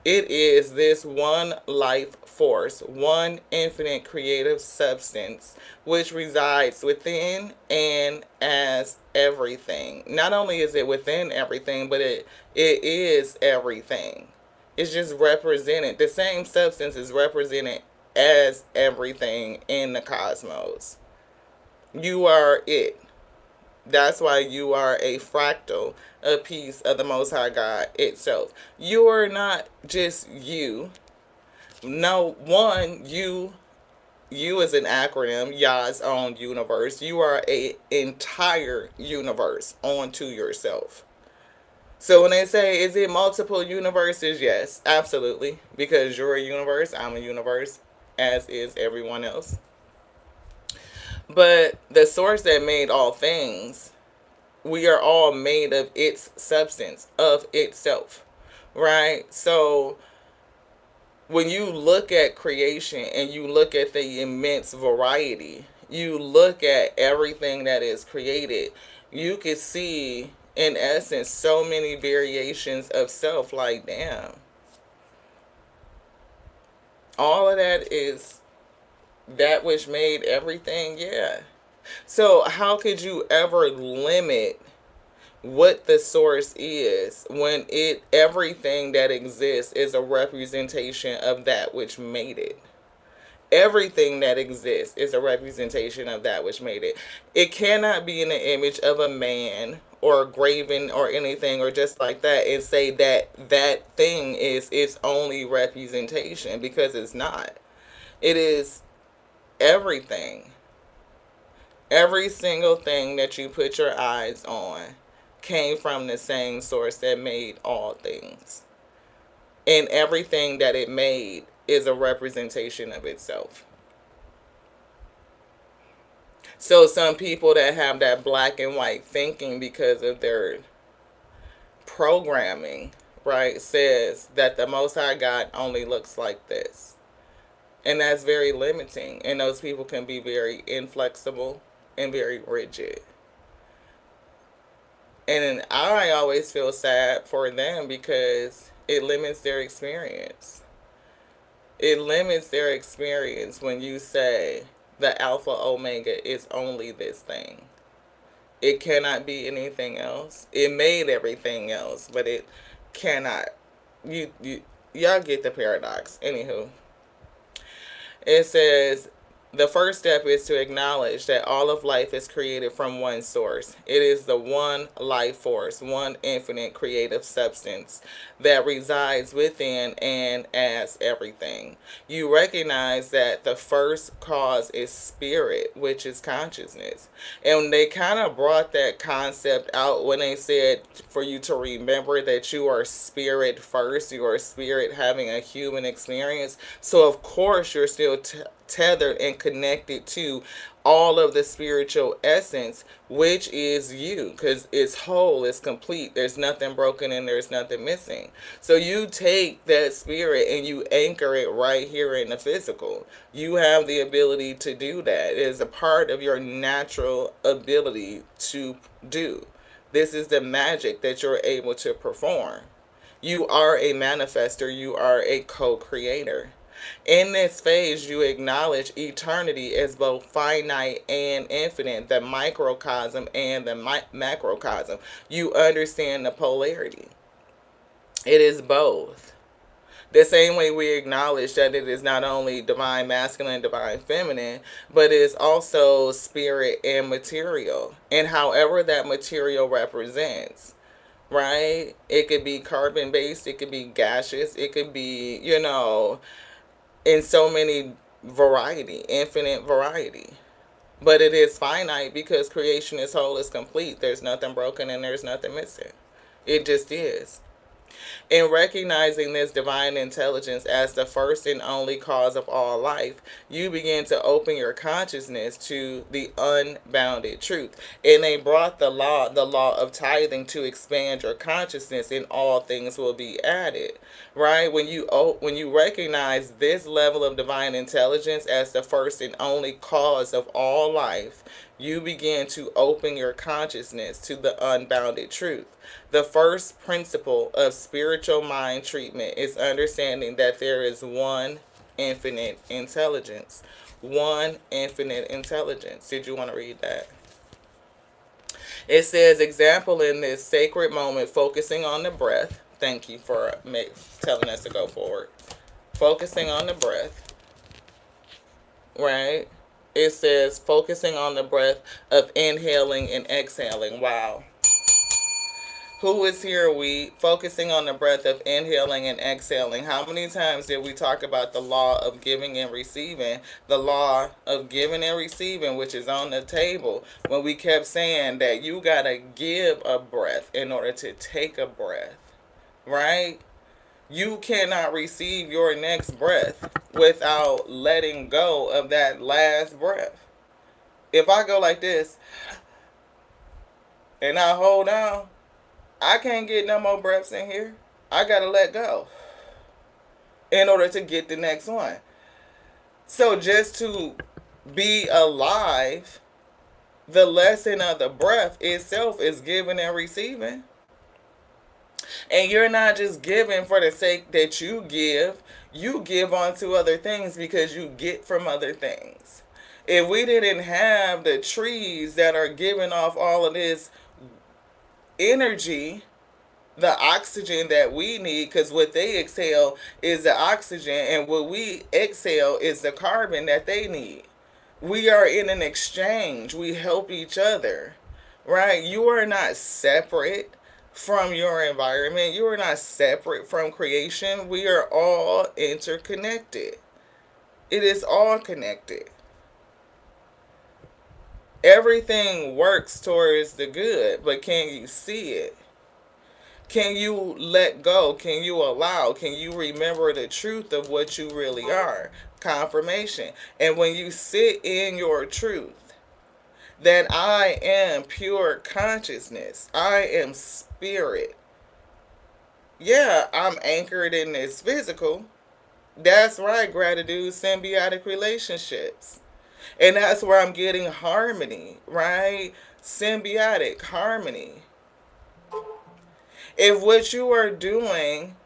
It is this one life force, one infinite creative substance, which resides within and as everything. Not only is it within everything, but it is everything. It's just represented. The same substance is represented as everything in the cosmos. You are it. That's why you are a fractal, a piece of the Most High God itself. You are not just you. No, one, you is an acronym, Yah's own universe. You are a entire universe onto yourself. So when they say, is it multiple universes? Yes, absolutely. Because you're a universe, I'm a universe, as is everyone else. But the source that made all things, we are all made of its substance, of itself, right? So when you look at creation and you look at the immense variety, you look at everything that is created, you can see, in essence, so many variations of self. Like, damn, all of that is that which made everything. Yeah. So how could you ever limit what the source is when it everything that exists is a representation of that which made it? Everything that exists is a representation of that which made it. It cannot be in the image of a man or graven or anything or just like that and say that that thing is its only representation, because it's not. It is everything. Every single thing that you put your eyes on came from the same source that made all things. And everything that it made is a representation of itself. So some people that have that black and white thinking because of their programming, right, says that the Most High God only looks like this. And that's very limiting. And those people can be very inflexible and very rigid. And I always feel sad for them because it limits their experience. It limits their experience when you say the Alpha Omega is only this thing. It cannot be anything else. It made everything else, but it cannot. Y'all get the paradox. Anywho, it says The first step is to acknowledge that all of life is created from one source. It is the one life force, one infinite creative substance that resides within and as everything. You recognize that the first cause is spirit, which is consciousness. And they kind of brought that concept out when they said for you to remember that you are spirit first, you are spirit having a human experience. So, of course, you're still tethered and connected to all of the spiritual essence, which is you, because it's whole, it's complete, there's nothing broken and there's nothing missing. So you take that spirit and you anchor it right here in the physical. You have the ability to do that. It is a part of your natural ability to do. This is the magic that you're able to perform. You are a manifester, you are a co-creator. In this phase, you acknowledge eternity as both finite and infinite, the microcosm and the macrocosm. You understand the polarity. It is both. The same way we acknowledge that it is not only divine masculine, divine feminine, but it is also spirit and material. And however that material represents, right? It could be carbon based, it could be gaseous, it could be, in so many variety, infinite variety. But it is finite because creation is whole, is complete. There's nothing broken and there's nothing missing. It just is. In recognizing this divine intelligence as the first and only cause of all life, you begin to open your consciousness to the unbounded truth. And they brought the law of tithing to expand your consciousness, and all things will be added. Right? When you recognize this level of divine intelligence as the first and only cause of all life, you begin to open your consciousness to the unbounded truth. The first principle of spiritual mind treatment is understanding that there is one infinite intelligence. One infinite intelligence. Did you want to read that? It says, example in this sacred moment, focusing on the breath. Thank you for telling us to go forward. Focusing on the breath. Right? It says, focusing on the breath of inhaling and exhaling. Wow. Who is here? We focusing on the breath of inhaling and exhaling. How many times did we talk about the law of giving and receiving? The law of giving and receiving, which is on the table, when we kept saying that you got to give a breath in order to take a breath, right? You cannot receive your next breath without letting go of that last breath. If I go like this and I hold on, I can't get no more breaths in here. I gotta let go in order to get the next one. So just to be alive, the lesson of the breath itself is giving and receiving. And you're not just giving for the sake that you give onto other things because you get from other things. If we didn't have the trees that are giving off all of this energy, the oxygen that we need, because what they exhale is the oxygen and what we exhale is the carbon that they need. We are in an exchange. We help each other, right? You are not separate from your environment. You are not separate from creation. We are all interconnected. It is all connected. Everything works towards the good, but can you see it? Can you let go? Can you allow? Can you remember the truth of what you really are? Confirmation. And when you sit in your truth, that I am pure consciousness, I am spirit. Yeah, I'm anchored in this physical. That's right, gratitude, symbiotic relationships. And that's where I'm getting harmony, right? Symbiotic harmony. If what you are doing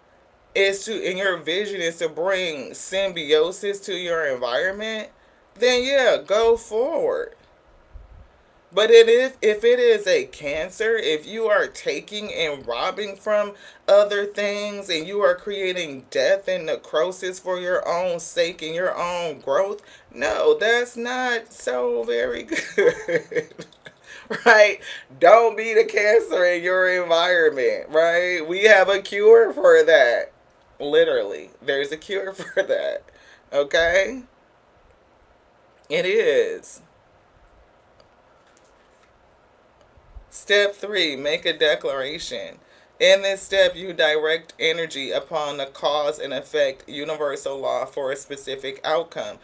is to, in your vision, is to bring symbiosis to your environment, then yeah, go forward. But it is, if it is a cancer, if you are taking and robbing from other things and you are creating death and necrosis for your own sake and your own growth, no, that's not so very good. Right? Don't be the cancer in your environment, right? We have a cure for that. Literally, there's a cure for that. Okay? It is. Step 3, make a declaration. In this step, you direct energy upon the cause and effect universal law for a specific outcome.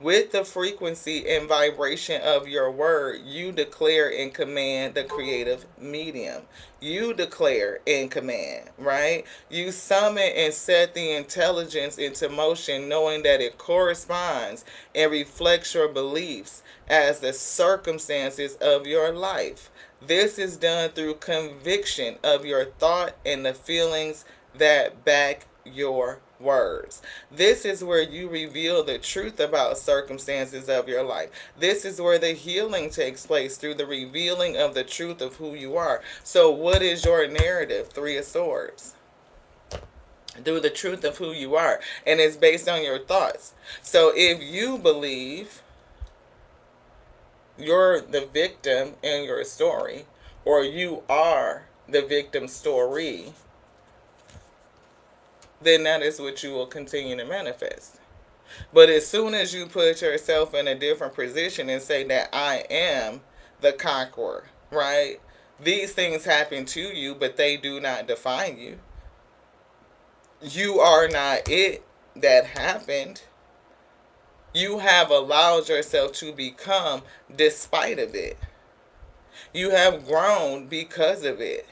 With the frequency and vibration of your word, you declare and command the creative medium. You declare and command, right? You summon and set the intelligence into motion, knowing that it corresponds and reflects your beliefs as the circumstances of your life. This is done through conviction of your thought and the feelings that back your words. This is where you reveal the truth about circumstances of your life. This is where the healing takes place through the revealing of the truth of who you are. So, what is your narrative? Three of Swords. Do the truth of who you are, and it's based on your thoughts. So, if you believe you're the victim in your story, or you are the victim story, then that is what you will continue to manifest. But as soon as you put yourself in a different position and say that I am the conqueror, right? These things happen to you, but they do not define you. You are not it that happened. You have allowed yourself to become despite of it. You have grown because of it.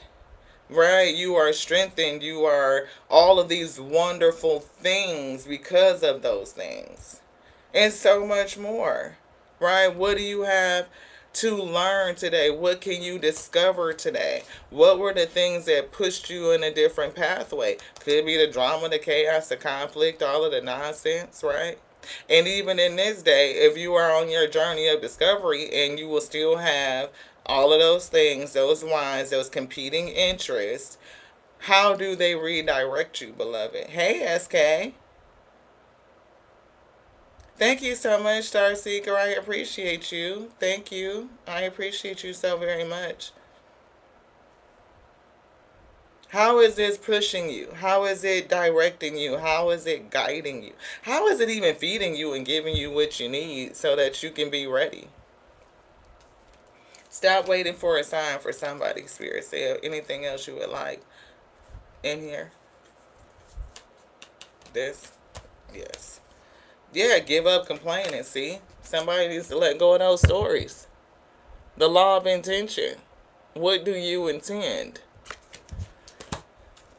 Right? You are strengthened. You are all of these wonderful things because of those things. And so much more. Right? What do you have to learn today? What can you discover today? What were the things that pushed you in a different pathway? Could be the drama, the chaos, the conflict, all of the nonsense, right? And even in this day, if you are on your journey of discovery and you will still have all of those things, those wines, those competing interests, how do they redirect you, beloved? Hey, SK. Thank you so much, Star Seeker. I appreciate you. Thank you. I appreciate you so very much. How is this pushing you? How is it directing you? How is it guiding you? How is it even feeding you and giving you what you need so that you can be ready? Stop waiting for a sign for somebody, Spirit. Say anything else you would like in here. This. Yes. Yeah, give up complaining, see? Somebody needs to let go of those stories. The law of intention. What do you intend?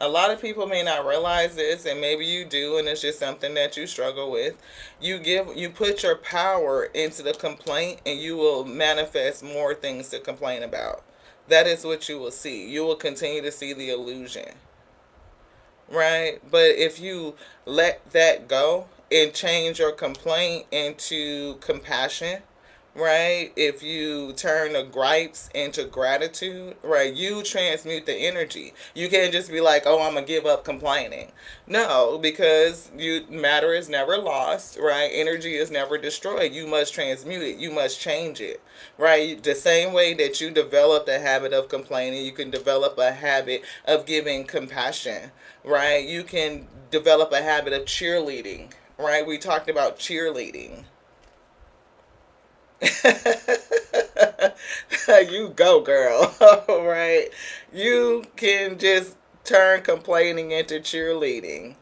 A lot of people may not realize this, and maybe you do, and it's just something that you struggle with. You put your power into the complaint, and you will manifest more things to complain about. That is what you will see. You will continue to see the illusion, right? But if you let that go and change your complaint into compassion, right? If you turn the gripes into gratitude, right? You transmute the energy. You can't just be like, "Oh, I'm gonna give up complaining." No, because matter is never lost, right? Energy is never destroyed. You must transmute it. You must change it, right? The same way that you develop the habit of complaining, you can develop a habit of giving compassion, right? You can develop a habit of cheerleading, right? We talked about cheerleading. You go, girl. All right. You can just turn complaining into cheerleading.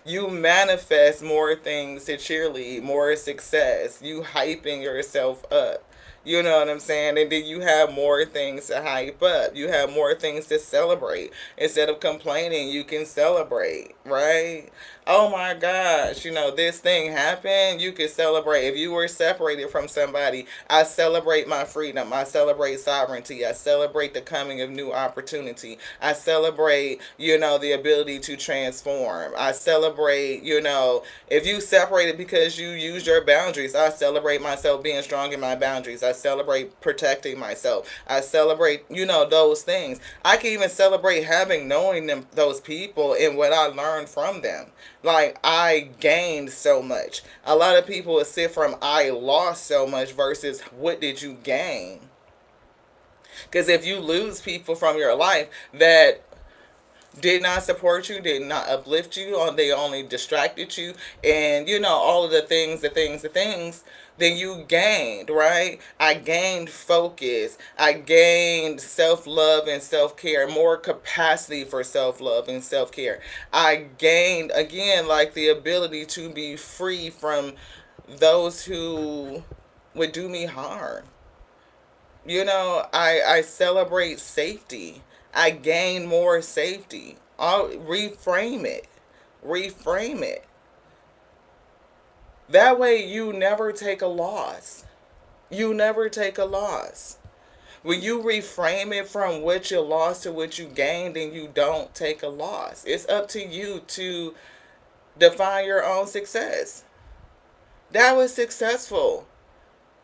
You manifest more things to cheerlead, more success. You hyping yourself up. You know what I'm saying? And then you have more things to hype up. You have more things to celebrate. Instead of complaining, you can celebrate, right? oh my gosh, this thing happened. You could celebrate. If you were separated from somebody, I celebrate my freedom. I celebrate sovereignty. I celebrate the coming of new opportunity. I celebrate, the ability to transform. I celebrate, if you separated because you used your boundaries, I celebrate myself being strong in my boundaries. I celebrate protecting myself. I celebrate, those things. I can even celebrate having knowing those people and what I learned from them. Like, I gained so much. A lot of people would sit from I lost so much versus what did you gain? Because if you lose people from your life that did not support you, did not uplift you, or they only distracted you, and all of the things, then you gained, right? I gained focus. I gained self love and self care, more capacity for self love and self care. I gained, again, like the ability to be free from those who would do me harm. I celebrate safety. I gain more safety. I'll reframe it. Reframe it. That way you never take a loss. You never take a loss. When you reframe it from what you lost to what you gained, then you don't take a loss. It's up to you to define your own success. That was successful.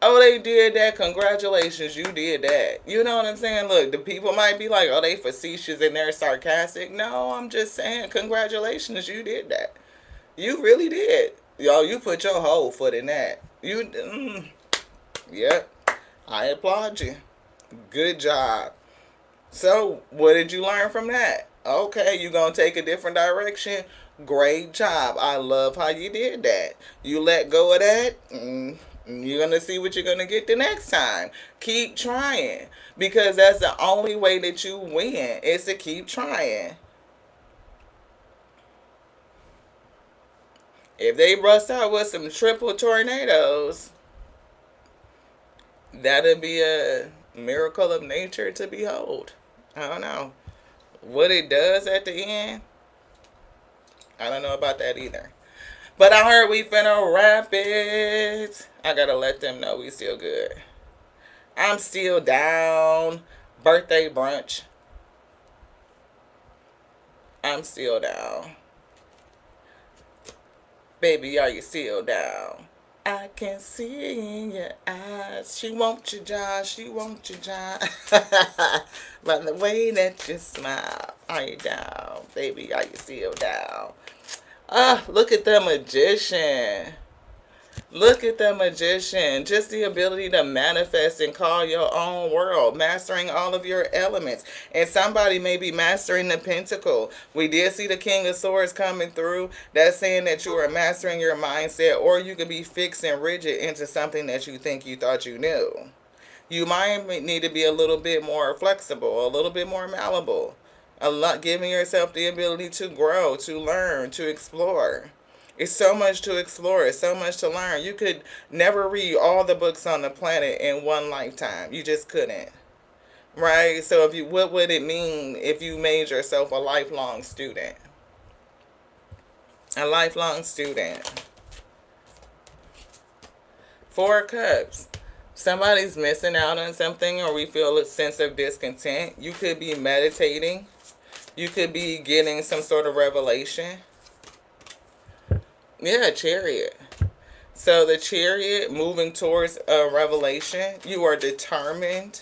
Oh, they did that. Congratulations, you did that. You know what I'm saying? Look, the people might be like, oh, they facetious and they're sarcastic. No, I'm just saying, congratulations, you did that. You really did. Yo, you put your whole foot in that. Yep. I applaud you. Good job. So, what did you learn from that? Okay, you gonna take a different direction? Great job. I love how you did that. You let go of that. You're gonna see what you're gonna get the next time. Keep trying, because that's the only way that you win is to keep trying. If they bust out with some triple tornadoes, that'd be a miracle of nature to behold. I don't know. What it does at the end, I don't know about that either. But I heard we finna wrap it. I gotta let them know we still good. I'm still down. Birthday brunch. I'm still down. Baby, are you still down? I can see in your eyes. She wants you, John. She wants you, John. By the way that you smile. Are you down? Baby, are you still down? Ah, look at the magician. Look at the magician. Just the ability to manifest and call your own world. Mastering all of your elements. And somebody may be mastering the pentacle. We did see the King of Swords coming through. That's saying that you are mastering your mindset. Or you could be fixed and rigid into something that you think you thought you knew. You might need to be a little bit more flexible. A little bit more malleable. A lot, giving yourself the ability to grow, to learn, to explore. It's so much to explore. It's so much to learn. You could never read all the books on the planet in one lifetime. You just couldn't. Right? So what would it mean if you made yourself a lifelong student? A lifelong student. Four of Cups. Somebody's missing out on something, or we feel a sense of discontent. You could be meditating. You could be getting some sort of revelation. Yeah, Chariot. So the Chariot, moving towards a revelation. You are determined.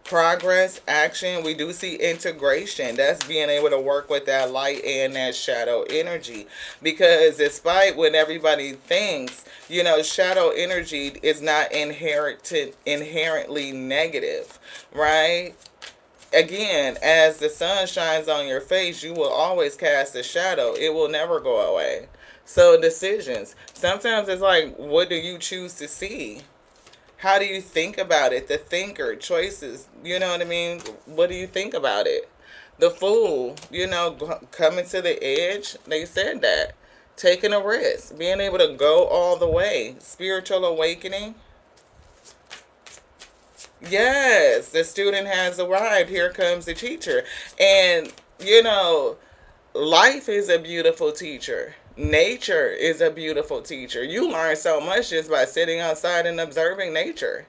Progress, action. We do see integration. That's being able to work with that light and that shadow energy. Because despite what everybody thinks, shadow energy is not inherently negative, right? Again, as the sun shines on your face, you will always cast a shadow. It will never go away. So decisions. Sometimes it's like, what do you choose to see? How do you think about it? The thinker, choices. You know what I mean? What do you think about it? The Fool, coming to the edge. They said that. Taking a risk. Being able to go all the way. Spiritual awakening. Yes, the student has arrived. Here comes the teacher. And, Life is a beautiful teacher. Nature is a beautiful teacher. You learn so much just by sitting outside and observing nature.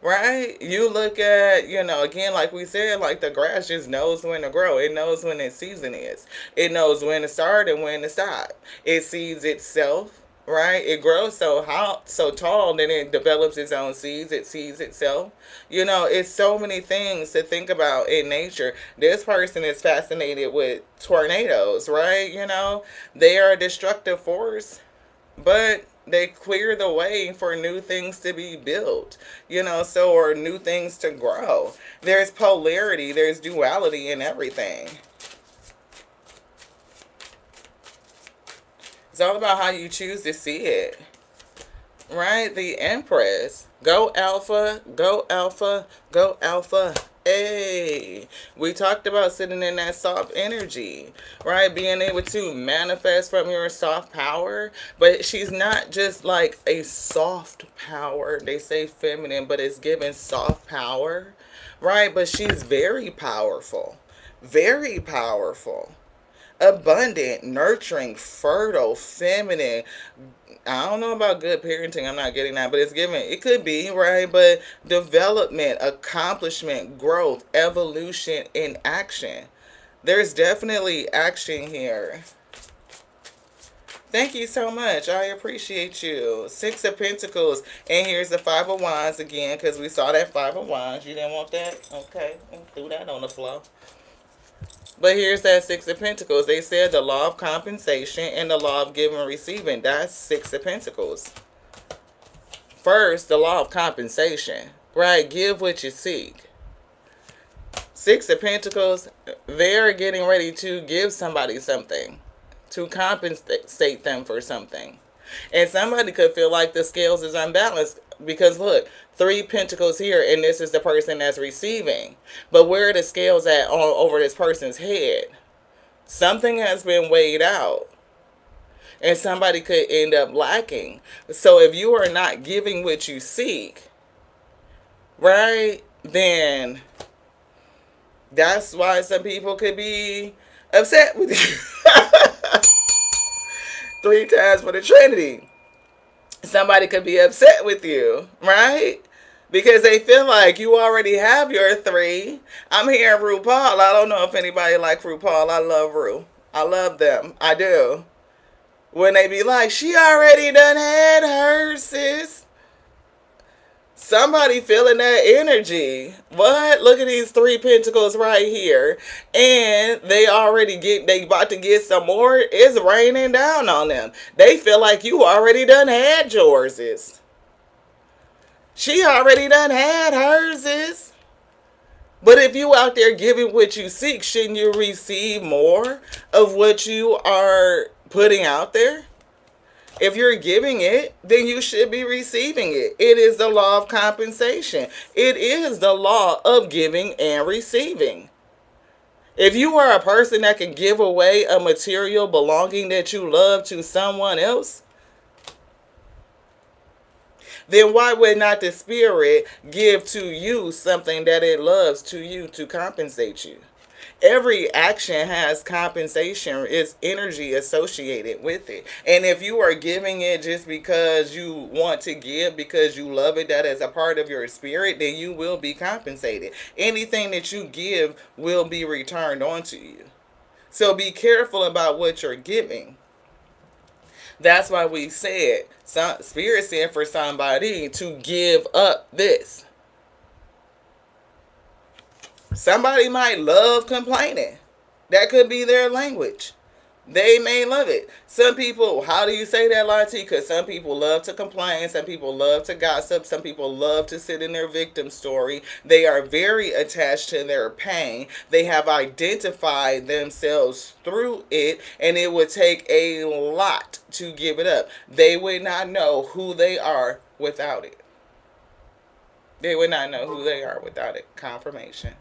Right? You look at, again, like we said, like the grass just knows when to grow. It knows when its season is. It knows when to start and when to stop. It sees itself, right? It grows so tall, then it develops its own seeds. It sees itself. It's so many things to think about in nature. This person is fascinated with tornadoes, right? They are a destructive force, but they clear the way for new things to be built, or new things to grow. There's polarity, there's duality in everything. It's all about how you choose to see it. Right? The Empress. Go Alpha, go Alpha, go Alpha. Hey, we talked about sitting in that soft energy, right? Being able to manifest from your soft power. But she's not just like a soft power. They say feminine, but it's given soft power, right? But she's very powerful. Very powerful. Abundant, nurturing, fertile, feminine. I don't know about good parenting. I'm not getting that, but it's given. It could be, right? But development, accomplishment, growth, evolution in action. There's definitely action here. Thank you so much. I appreciate you. Six of Pentacles. And here's the Five of Wands again, because we saw that Five of Wands. You didn't want that? Okay. Threw that on the floor. But here's that Six of Pentacles. They said the law of compensation and the law of giving and receiving. That's Six of Pentacles. First, the law of compensation. Right? Give what you seek. Six of Pentacles, they're getting ready to give somebody something. To compensate them for something. And somebody could feel like the scales is unbalanced. Because look, Three Pentacles here, and this is the person that's receiving. But where are the scales at over this person's head? Something has been weighed out. And somebody could end up lacking. So if you are not giving what you seek, right, then that's why some people could be upset with you. Three times for the Trinity. Somebody could be upset with you, right? Because they feel like you already have your three. I'm hearing RuPaul. I don't know if anybody like RuPaul. I love Ru. I love them. I do. When they be like, she already done had hers, sis. Somebody feeling that energy. What? Look at these Three Pentacles right here. And they about to get some more. It's raining down on them. They feel like you already done had yours. She already done had hers. But if you out there giving what you seek, shouldn't you receive more of what you are putting out there? If you're giving it, then you should be receiving it. It is the law of compensation. It is the law of giving and receiving. If you are a person that can give away a material belonging that you love to someone else, then why would not the spirit give to you something that it loves to you to compensate you? Every action has compensation. It's energy associated with it. And if you are giving it just because you want to give, because you love it, that is a part of your spirit, then you will be compensated. Anything that you give will be returned onto you. So be careful about what you're giving. That's why we said, Spirit said for somebody to give up this. Somebody might love complaining. That could be their language. They may love it. Some people, how do you say that, Lati? Because some people love to complain. Some people love to gossip. Some people love to sit in their victim story. They are very attached to their pain. They have identified themselves through it, and it would take a lot to give it up. They would not know who they are without it. They would not know who they are without it. Confirmation.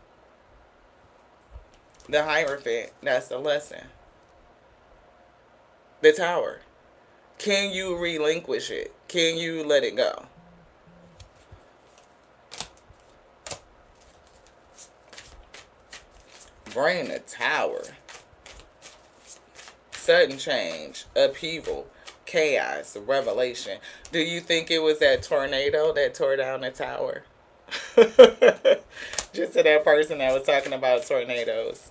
The Hierophant, that's the lesson. The Tower. Can you relinquish it? Can you let it go? Bring the Tower. sudden change, upheaval, chaos, revelation. Do you think it was that tornado that tore down the tower? Just to that person that was talking about tornadoes.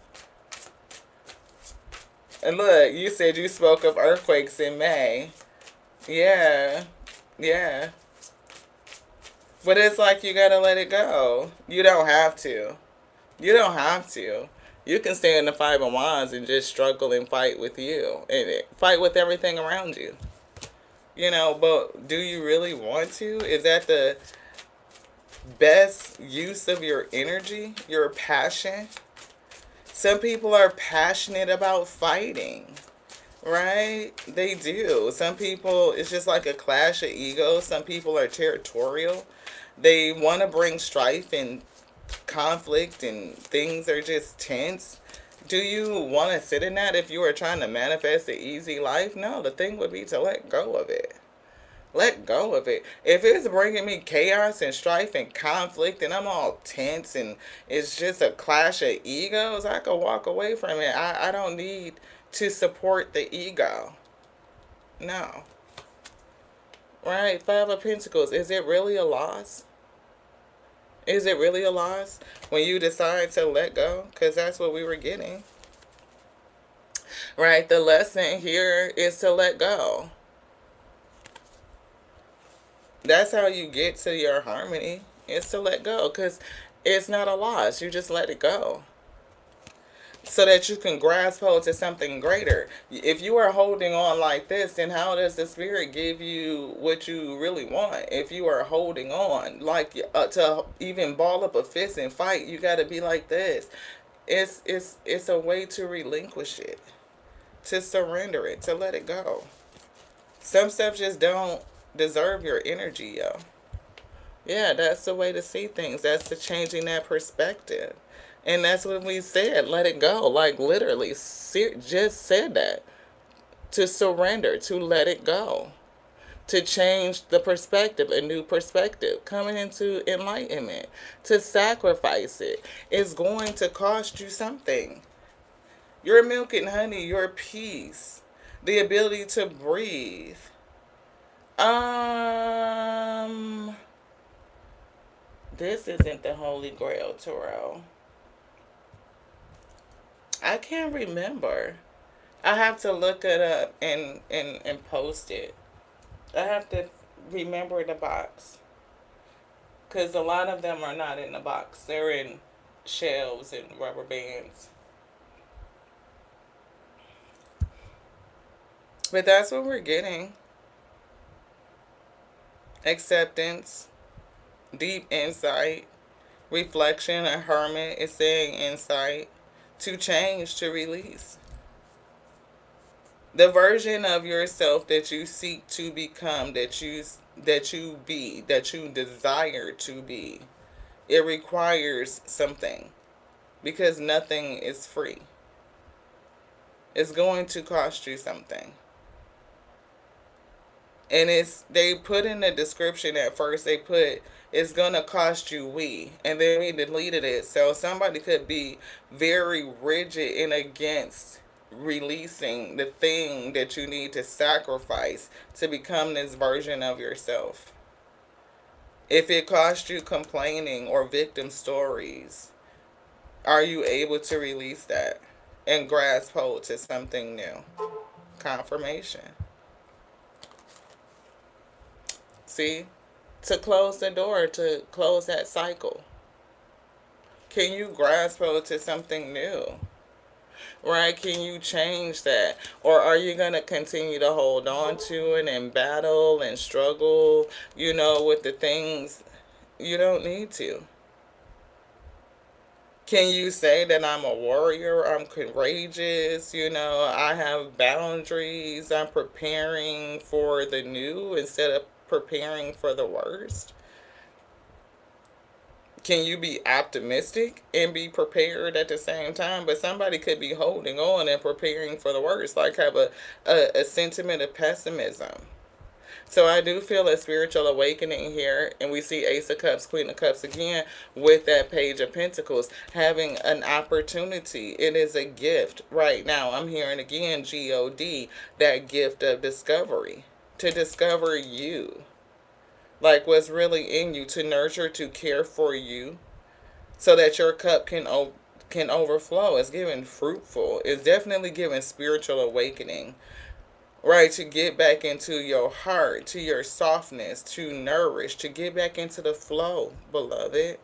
And look, you said you spoke of earthquakes in May. Yeah, yeah. But it's like you gotta let it go. You don't have to. You don't have to. You can stay in the Five of Wands and just struggle and fight with you and fight with everything around you. But do you really want to? Is that the best use of your energy, your passion? Some people are passionate about fighting, right? They do. Some people, it's just like a clash of egos. Some people are territorial. They want to bring strife and conflict, and things are just tense. Do you want to sit in that if you are trying to manifest an easy life? No, the thing would be to let go of it. Let go of it. If it's bringing me chaos and strife and conflict and I'm all tense and it's just a clash of egos, I could walk away from it. I don't need to support the ego. No. Right? Five of Pentacles. Is it really a loss? Is it really a loss when you decide to let go? Because that's what we were getting. Right? The lesson here is to let go. That's how you get to your harmony, is to let go. Because it's not a loss. You just let it go, so that you can grasp hold to something greater. If you are holding on like this, then how does the spirit give you what you really want? If you are holding on, like to even ball up a fist and fight, you got to be like this. It's a way to relinquish it, to surrender it, to let it go. Some stuff just don't deserve your energy, yo. Yeah, that's the way to see things. That's the changing that perspective. And that's what we said. Let it go. Like literally, just said that. To surrender, to let it go. To change the perspective, a new perspective. Coming into enlightenment. To sacrifice it. It's going to cost you something. Your milk and honey, your peace. The ability to breathe. This isn't the Holy Grail Tarot. I can't remember. I have to look it up and post it. I have to remember the box. Because a lot of them are not in the box. They're in shelves and rubber bands. But that's what we're getting. Acceptance, deep insight, reflection. A hermit is saying insight, to change, to release. The version of yourself that you seek to become, that you be, that you desire to be, it requires something, because nothing is free. It's going to cost you something. And they put in the description at first, they put, it's going to cost you and then we deleted it. So somebody could be very rigid and against releasing the thing that you need to sacrifice to become this version of yourself. If it costs you complaining or victim stories, are you able to release that and grasp hold to something new? Confirmation. See? To close the door, to close that cycle. Can you grasp hold to something new? Right? Can you change that? Or are you going to continue to hold on to it and battle and struggle, with the things you don't need to? Can you say that I'm a warrior, I'm courageous, I have boundaries, I'm preparing for the new instead of preparing for the worst? Can you be optimistic and be prepared at the same time? But somebody could be holding on and preparing for the worst, like have a sentiment of pessimism. So I do feel a spiritual awakening here, and we see Ace of Cups, Queen of Cups again with that Page of Pentacles, having an opportunity. It is a gift right now. I'm hearing again, God, that gift of discovery, to discover you, like what's really in you, to nurture, to care for you, so that your cup can overflow. It's giving fruitful. It's definitely giving spiritual awakening. Right, to get back into your heart, to your softness, to nourish, to get back into the flow, beloved.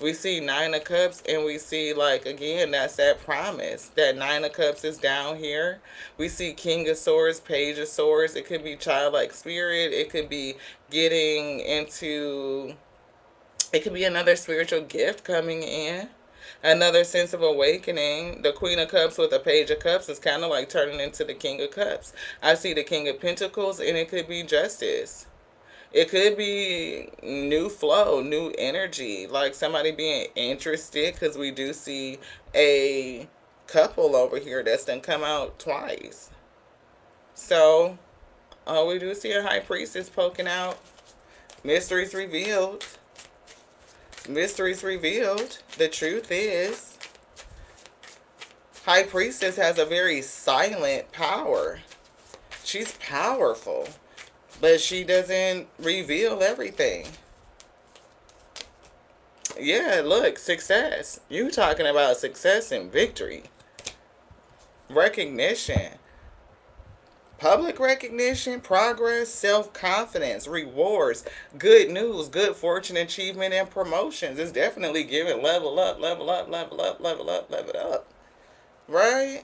We see Nine of Cups, and we see, like, again, that's that promise. That Nine of Cups is down here. We see King of Swords, Page of Swords. It could be childlike spirit. It could be getting into, it could be another spiritual gift coming in. Another sense of awakening. The Queen of Cups with the Page of Cups is kind of like turning into the King of Cups. I see the King of Pentacles, and it could be justice. It could be new flow, new energy, like somebody being interested, because we do see a couple over here that's done come out twice. So, we do see a High Priestess poking out. Mysteries revealed. Mysteries revealed. The truth is, High Priestess has a very silent power. She's powerful, but she doesn't reveal everything. Yeah, look, success. You talking about success and victory. Recognition. Public recognition, progress, self-confidence, rewards, good news, good fortune, achievement, and promotions. It's definitely giving level up, level up, level up, level up, level up. Right?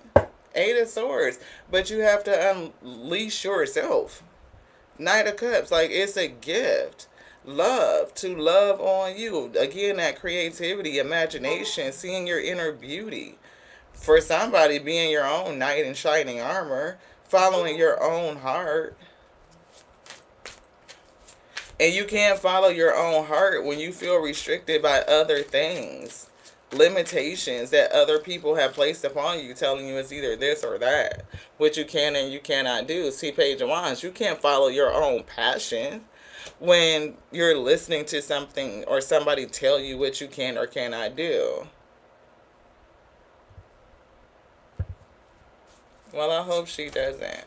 Eight of Swords. But you have to unleash yourself. Knight of Cups. Like, it's a gift. Love. To love on you. Again, that creativity, imagination, seeing your inner beauty. For somebody, being your own knight in shining armor, following your own heart. And you can't follow your own heart when you feel restricted by other things, limitations that other people have placed upon you, telling you it's either this or that, what you can and you cannot do. See, Page of Wands, you can't follow your own passion when you're listening to something or somebody tell you what you can or cannot do. Well, I hope she doesn't.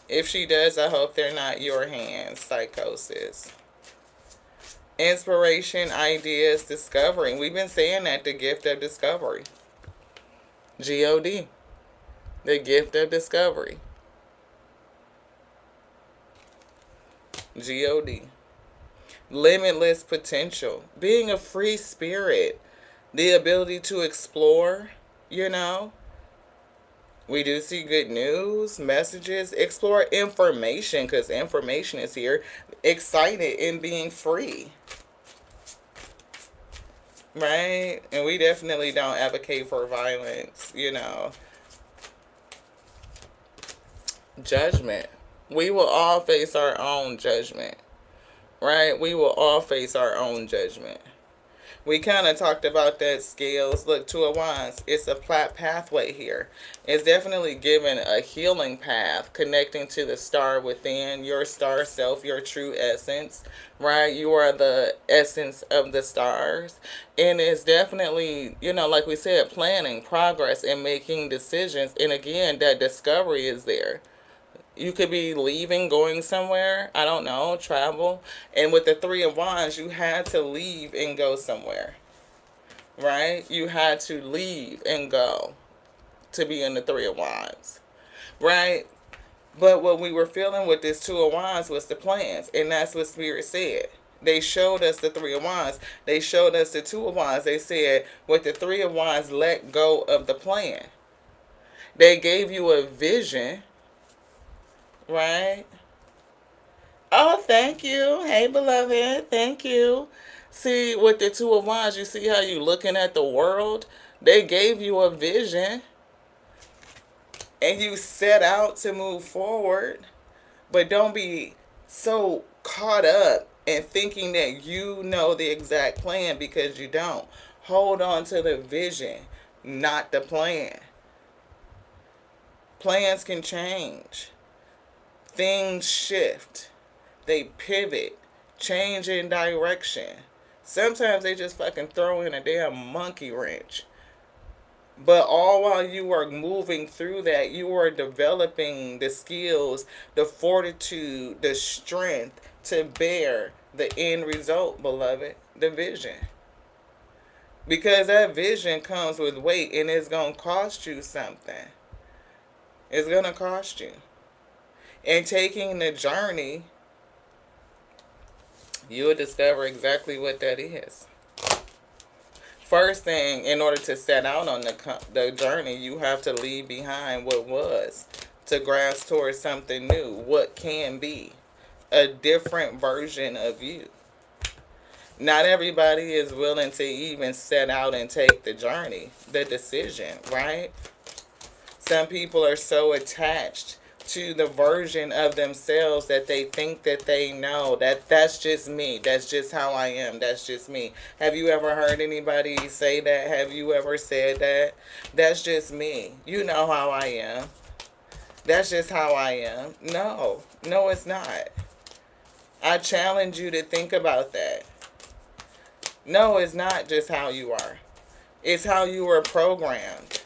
If she does, I hope they're not your hands. Psychosis. Inspiration, ideas, discovering. We've been saying that, the gift of discovery. God. The gift of discovery. God. Limitless potential. Being a free spirit. The ability to explore, you know. We do see good news, messages, explore information, because information is here. Excited in being free. Right? And we definitely don't advocate for violence, you know. Judgment. We will all face our own judgment. Right? We will all face our own judgment. We kind of talked about that, scales. Look, Two of Wands. It's a flat pathway here. It's definitely given a healing path, connecting to the star within, your star self, your true essence, right? You are the essence of the stars. And it's definitely, you know, like we said, planning, progress, and making decisions. And again, that discovery is there. You could be leaving, going somewhere. I don't know, travel. And with the Three of Wands, you had to leave and go somewhere. Right? You had to leave and go to be in the Three of Wands. Right? But what we were feeling with this Two of Wands was the plans. And that's what Spirit said. They showed us the Three of Wands. They showed us the Two of Wands. They said, with the Three of Wands, let go of the plan. They gave you a vision. Right? Oh, thank you. Hey, beloved. Thank you. See, with the Two of Wands, you see how you looking at the world? They gave you a vision. And you set out to move forward. But don't be so caught up in thinking that you know the exact plan, because you don't. Hold on to the vision, not the plan. Plans can change. Things shift. They pivot. Change in direction. Sometimes they just fucking throw in a damn monkey wrench. But all while you are moving through that, you are developing the skills, the fortitude, the strength to bear the end result, beloved, the vision. Because that vision comes with weight and it's going to cost you something. It's going to cost you. And taking the journey, you'll discover exactly what that is. First thing, in order to set out on the journey, you have to leave behind what was to grasp towards something new, what can be a different version of you. Not everybody is willing to even set out and take the journey, the decision, right? Some people are so attached to the version of themselves that they think that they know that's just me, that's just how I am, that's just me. Have you ever heard anybody say that? Have you ever said that? That's just me, you know how I am, that's just how I am. No, it's not. I challenge you to think about that. No, it's not just how you are, it's how you were programmed.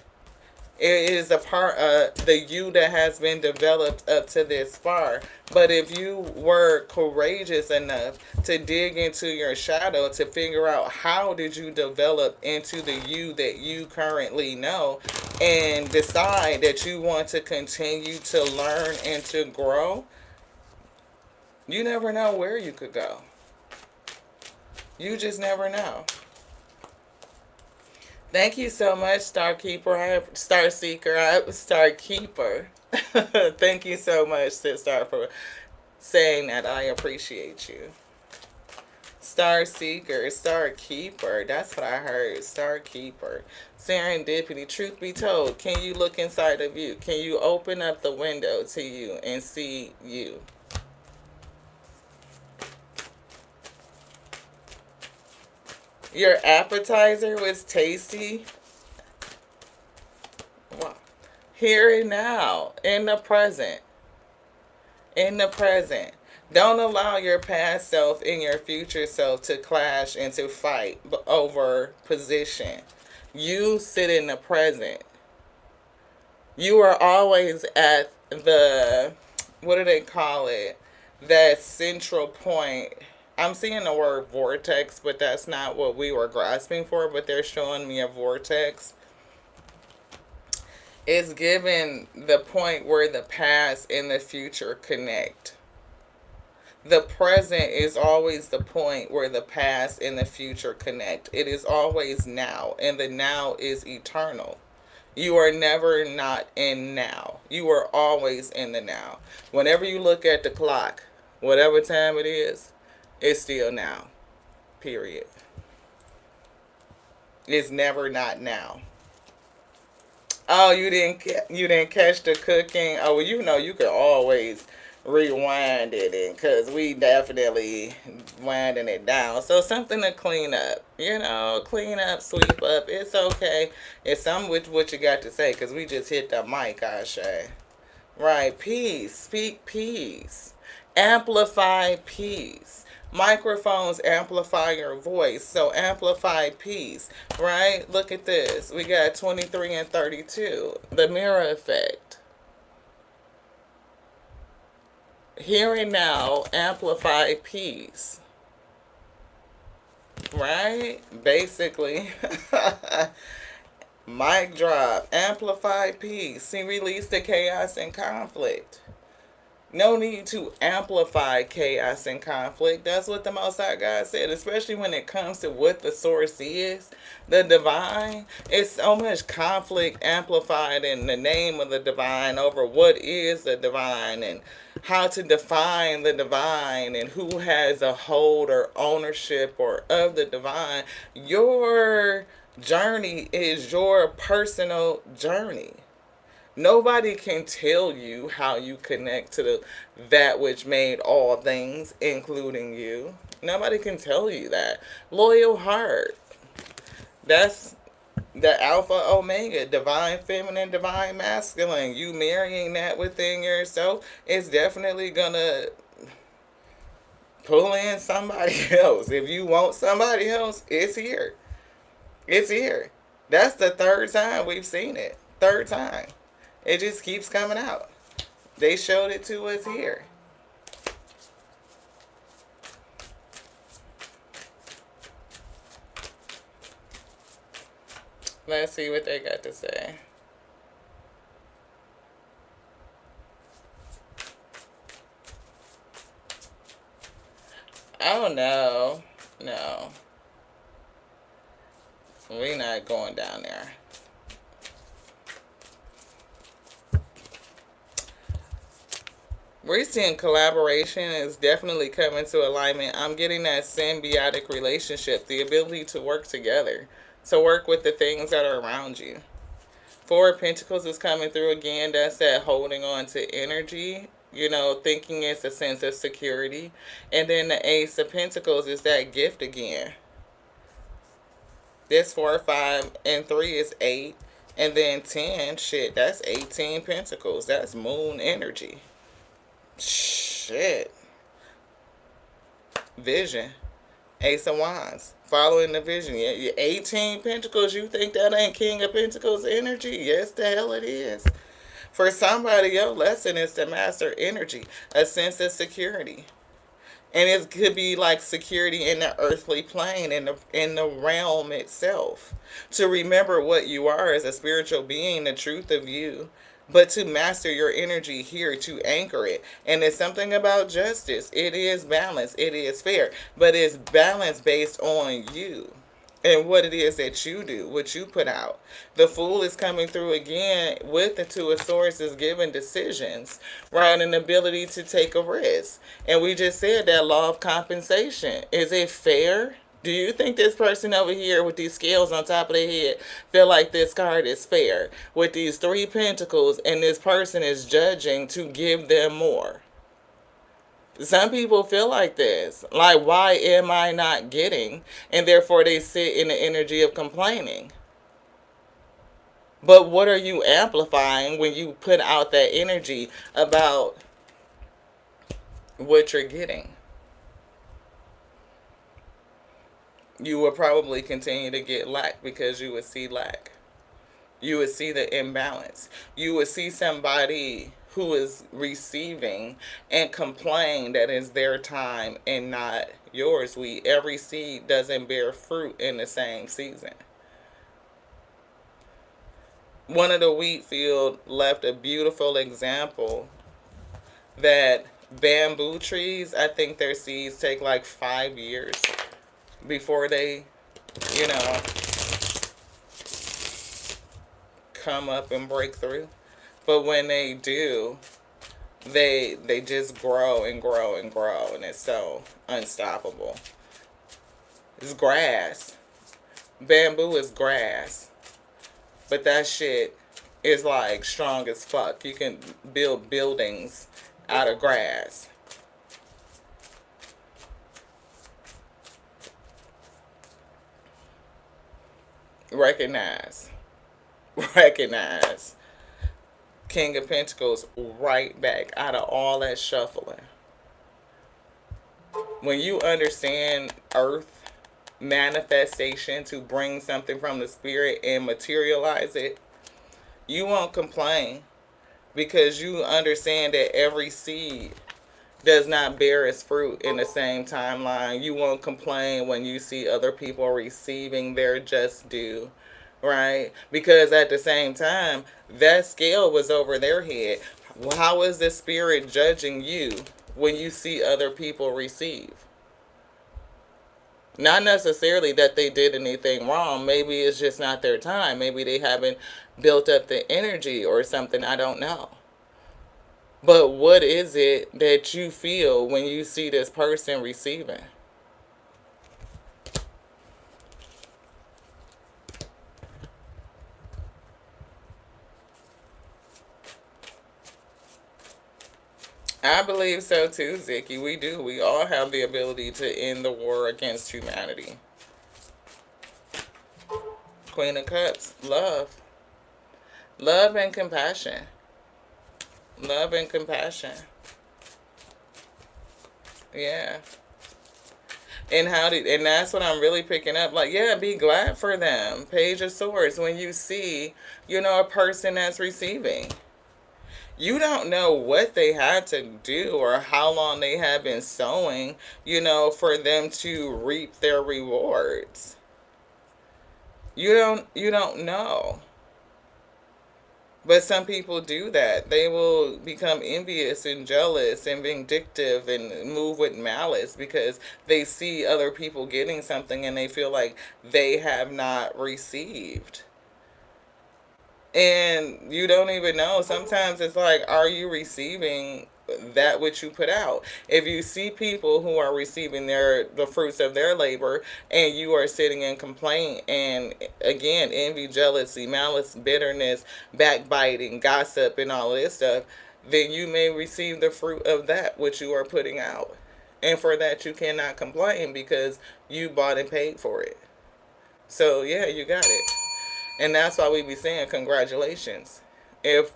It is a part of the you that has been developed up to this far. But if you were courageous enough to dig into your shadow to figure out how did you develop into the you that you currently know, and decide that you want to continue to learn and to grow, you never know where you could go. You just never know. Thank you so much, Star Keeper. Star Seeker. Star Keeper. Thank you so much, Star, for saying that. I appreciate you. Star Seeker, Star Keeper. That's what I heard. Star Keeper. Serendipity. Truth be told, can you look inside of you? Can you open up the window to you and see you? Your appetizer was tasty. Wow. Here and now, in the present. In the present. Don't allow your past self and your future self to clash and to fight over position. You sit in the present. You are always at the, what do they call it? That central point. I'm seeing the word vortex, but that's not what we were grasping for, but they're showing me a vortex. It's given the point where the past and the future connect. The present is always the point where the past and the future connect. It is always now, and the now is eternal. You are never not in now. You are always in the now. Whenever you look at the clock, whatever time it is, it's still now. Period. It's never not now. Oh, you didn't catch the cooking. Oh, well, you know you could always rewind it, and because we definitely winding it down. So something to clean up. Clean up, sweep up. It's okay. It's something with what you got to say, because we just hit the mic, Ashe. Right. Peace. Speak peace. Amplify peace. Microphones amplify your voice, so amplify peace, right? Look at this. We got 23 and 32. The mirror effect. Here and now, amplify peace. Right? Basically. Mic drop. Amplify peace. See, release the chaos and conflict. No need to amplify chaos and conflict. That's what the Most High God said, especially when it comes to what the source is, the divine. It's so much conflict amplified in the name of the divine over what is the divine and how to define the divine and who has a hold or ownership or of the divine. Your journey is your personal journey. Nobody can tell you how you connect to that which made all things, including you. Nobody can tell you that. Loyal heart. That's The Alpha Omega, divine feminine, divine masculine, you marrying that within yourself is definitely gonna pull in somebody else. If you want somebody else, it's here. It's here. That's the third time we've seen it. Third time. It just keeps coming out. They showed it to us here. Let's see what they got to say. Oh no. No. We're not going down there. We're seeing collaboration is definitely coming to alignment. I'm getting that symbiotic relationship, the ability to work together, to work with the things that are around you. Four of Pentacles is coming through again. That's that holding on to energy, thinking it's a sense of security. And then the Ace of Pentacles is that gift again. This 4, 5, and 3 is 8. And then 10, shit, that's 18 Pentacles. That's moon energy. Shit. Vision. Ace of Wands. Following the vision. 18 Pentacles. You think that ain't King of Pentacles energy? Yes, the hell it is. For somebody, your lesson is to master energy. A sense of security. And it could be like security in the earthly plane, in the realm itself. To remember what you are as a spiritual being, the truth of you. But to master your energy here, to anchor it. And it's something about justice. It is balance. It is fair. But it's balance based on you. And what it is that you do, what you put out. The Fool is coming through again with the Two of Swords is giving decisions, right? An ability to take a risk. And we just said that law of compensation. Is it fair? Do you think this person over here with these scales on top of their head feel like this card is fair? With these 3 pentacles and this person is judging to give them more. Some people feel like this. Like, why am I not getting? And therefore they sit in the energy of complaining. But what are you amplifying when you put out that energy about what you're getting? You will probably continue to get lack because you would see lack. You would see the imbalance. You would see somebody who is receiving and complain that it's their time and not yours. Every seed doesn't bear fruit in the same season. One of the wheat field left a beautiful example that bamboo trees, I think their seeds take like 5 years before they, you know, come up and break through. But when they do, they just grow and grow and grow, and it's so unstoppable. It's grass. Bamboo is grass. But that shit is like strong as fuck. You can build buildings out of grass. Recognize. Recognize. King of Pentacles right back out of all that shuffling. When you understand earth manifestation to bring something from the spirit and materialize it, you won't complain because you understand that every seed does not bear its fruit in the same timeline. You won't complain when you see other people receiving their just due, right? Because at the same time, that scale was over their head. How is the spirit judging you when you see other people receive? Not necessarily that they did anything wrong. Maybe it's just not their time. Maybe they haven't built up the energy or something. I don't know. But what is it that you feel when you see this person receiving? I believe so too, Ziki. We do. We all have the ability to end the war against humanity. Queen of Cups, love. Love and compassion. Love and compassion. Yeah. And that's what I'm really picking up. Like, yeah, be glad for them. Page of Swords. When you see, a person that's receiving. You don't know what they had to do or how long they have been sowing, for them to reap their rewards. You don't know. But some people do that. They will become envious and jealous and vindictive and move with malice because they see other people getting something and they feel like they have not received. And you don't even know. Sometimes it's like, are you receiving that which you put out? If you see people who are receiving the fruits of their labor, and you are sitting in complaint and, again, envy, jealousy, malice, bitterness, backbiting, gossip, and all of this stuff, then you may receive the fruit of that which you are putting out. And for that you cannot complain because you bought and paid for it. So yeah, you got it. And that's why we be saying congratulations. If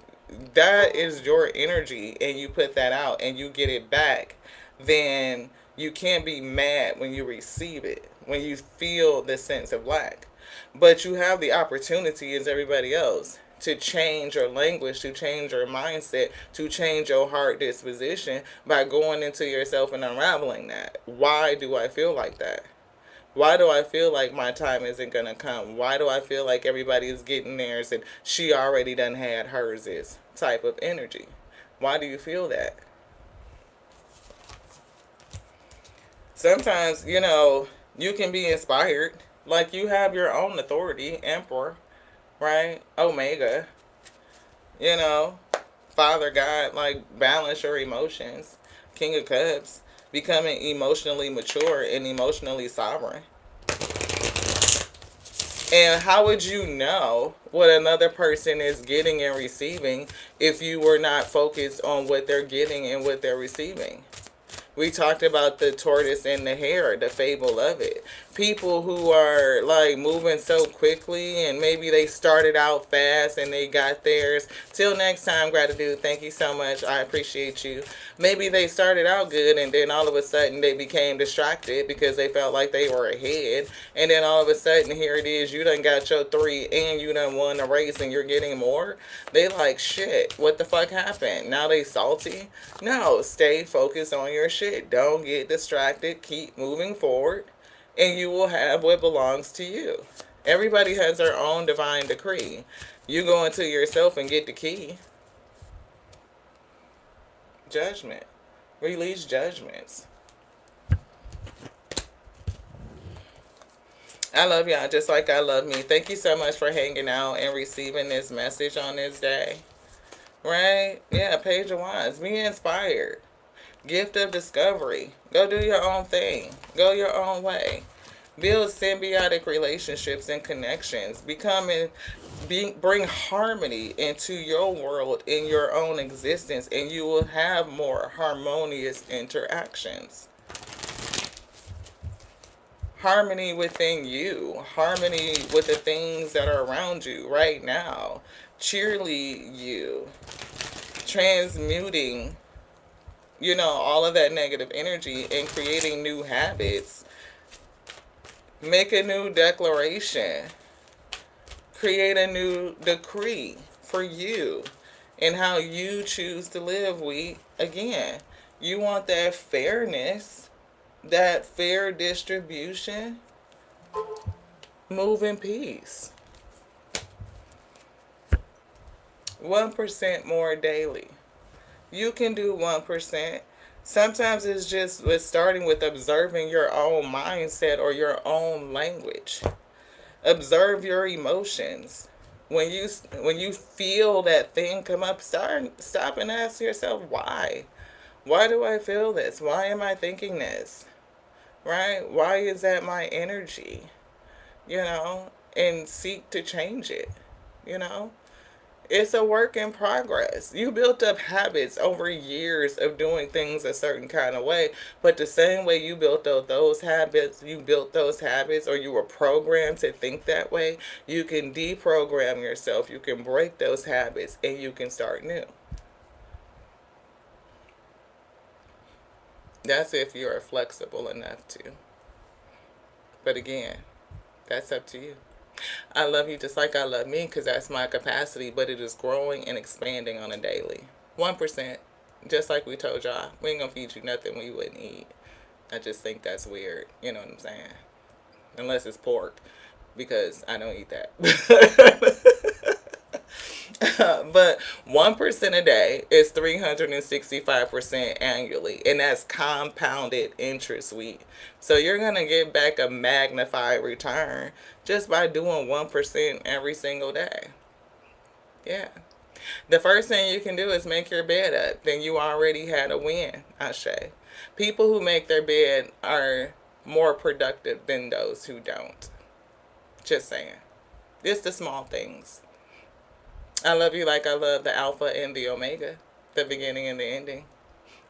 that is your energy and you put that out and you get it back, then you can't be mad when you receive it, when you feel the sense of lack. But you have the opportunity, as everybody else, to change your language, to change your mindset, to change your heart disposition by going into yourself and unraveling that. Why do I feel like that? Why do I feel like my time isn't going to come? Why do I feel like everybody is getting theirs and she already done had hers is type of energy? Why do you feel that? Sometimes, you can be inspired. Like you have your own authority, Emperor, right? Omega, you know, Father God, like balance your emotions. King of Cups, becoming emotionally mature and emotionally sovereign. And how would you know what another person is getting and receiving if you were not focused on what they're getting and what they're receiving? We talked about the tortoise and the hare, the fable of it. People who are like moving so quickly and maybe they started out fast and they got theirs. Till next time, gratitude. Thank you so much. I appreciate you. Maybe they started out good and then all of a sudden they became distracted because they felt like they were ahead. And then all of a sudden, here it is, you done got your 3 and you done won the race and you're getting more. They like, shit, what the fuck happened? Now they salty? No, stay focused on your shit. Don't get distracted. Keep moving forward and you will have what belongs to you. Everybody has their own divine decree. You go into yourself and get the key. Judgment. Release judgments. I love y'all just like I love me. Thank you so much for hanging out and receiving this message on this day. Right? Yeah, Page of Wands. Be inspired. Gift of discovery. Go do your own thing. Go your own way. Build symbiotic relationships and connections. Bring harmony into your world, in your own existence, and you will have more harmonious interactions. Harmony within you. Harmony with the things that are around you right now. Cheerlead you. Transmuting, all of that negative energy and creating new habits. Make a new declaration. Create a new decree for you and how you choose to live. Again, you want that fairness, that fair distribution. Move in peace. 1% more daily. You can do 1%. Sometimes it's just with starting with observing your own mindset or your own language. Observe your emotions. When you feel that thing come up, stop and ask yourself why. Why do I feel this? Why am I thinking this? Right? Why is that my energy? And seek to change it. It's a work in progress. You built up habits over years of doing things a certain kind of way, but the same way you built up those habits, or you were programmed to think that way, you can deprogram yourself. You can break those habits and you can start new. That's if you're flexible enough to. But again, that's up to you. I love you just like I love me because that's my capacity, but it is growing and expanding on a daily. 1%. Just like we told y'all, we ain't gonna feed you nothing we wouldn't eat. I just think that's weird. You know what I'm saying? Unless it's pork, because I don't eat that. But 1% a day is 365% annually, and that's compounded interest, sweet. So you're gonna get back a magnified return just by doing 1% every single day. Yeah. The first thing you can do is make your bed up. Then you already had a win, Ashe. People who make their bed are more productive than those who don't. Just saying. It's the small things. I love you like I love the Alpha and the Omega, the beginning and the ending.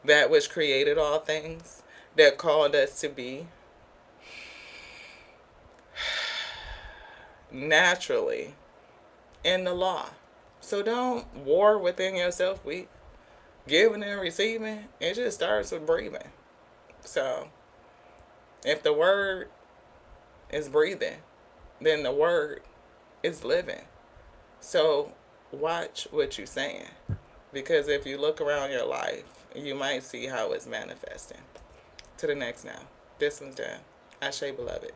That which created all things, that called us to be naturally in the law. So don't war within yourself. We giving and receiving, it just starts with breathing. So if the word is breathing, then the word is living. So watch what you're saying. Because if you look around your life, you might see how it's manifesting. To the next now. This one's done. Ashe, beloved.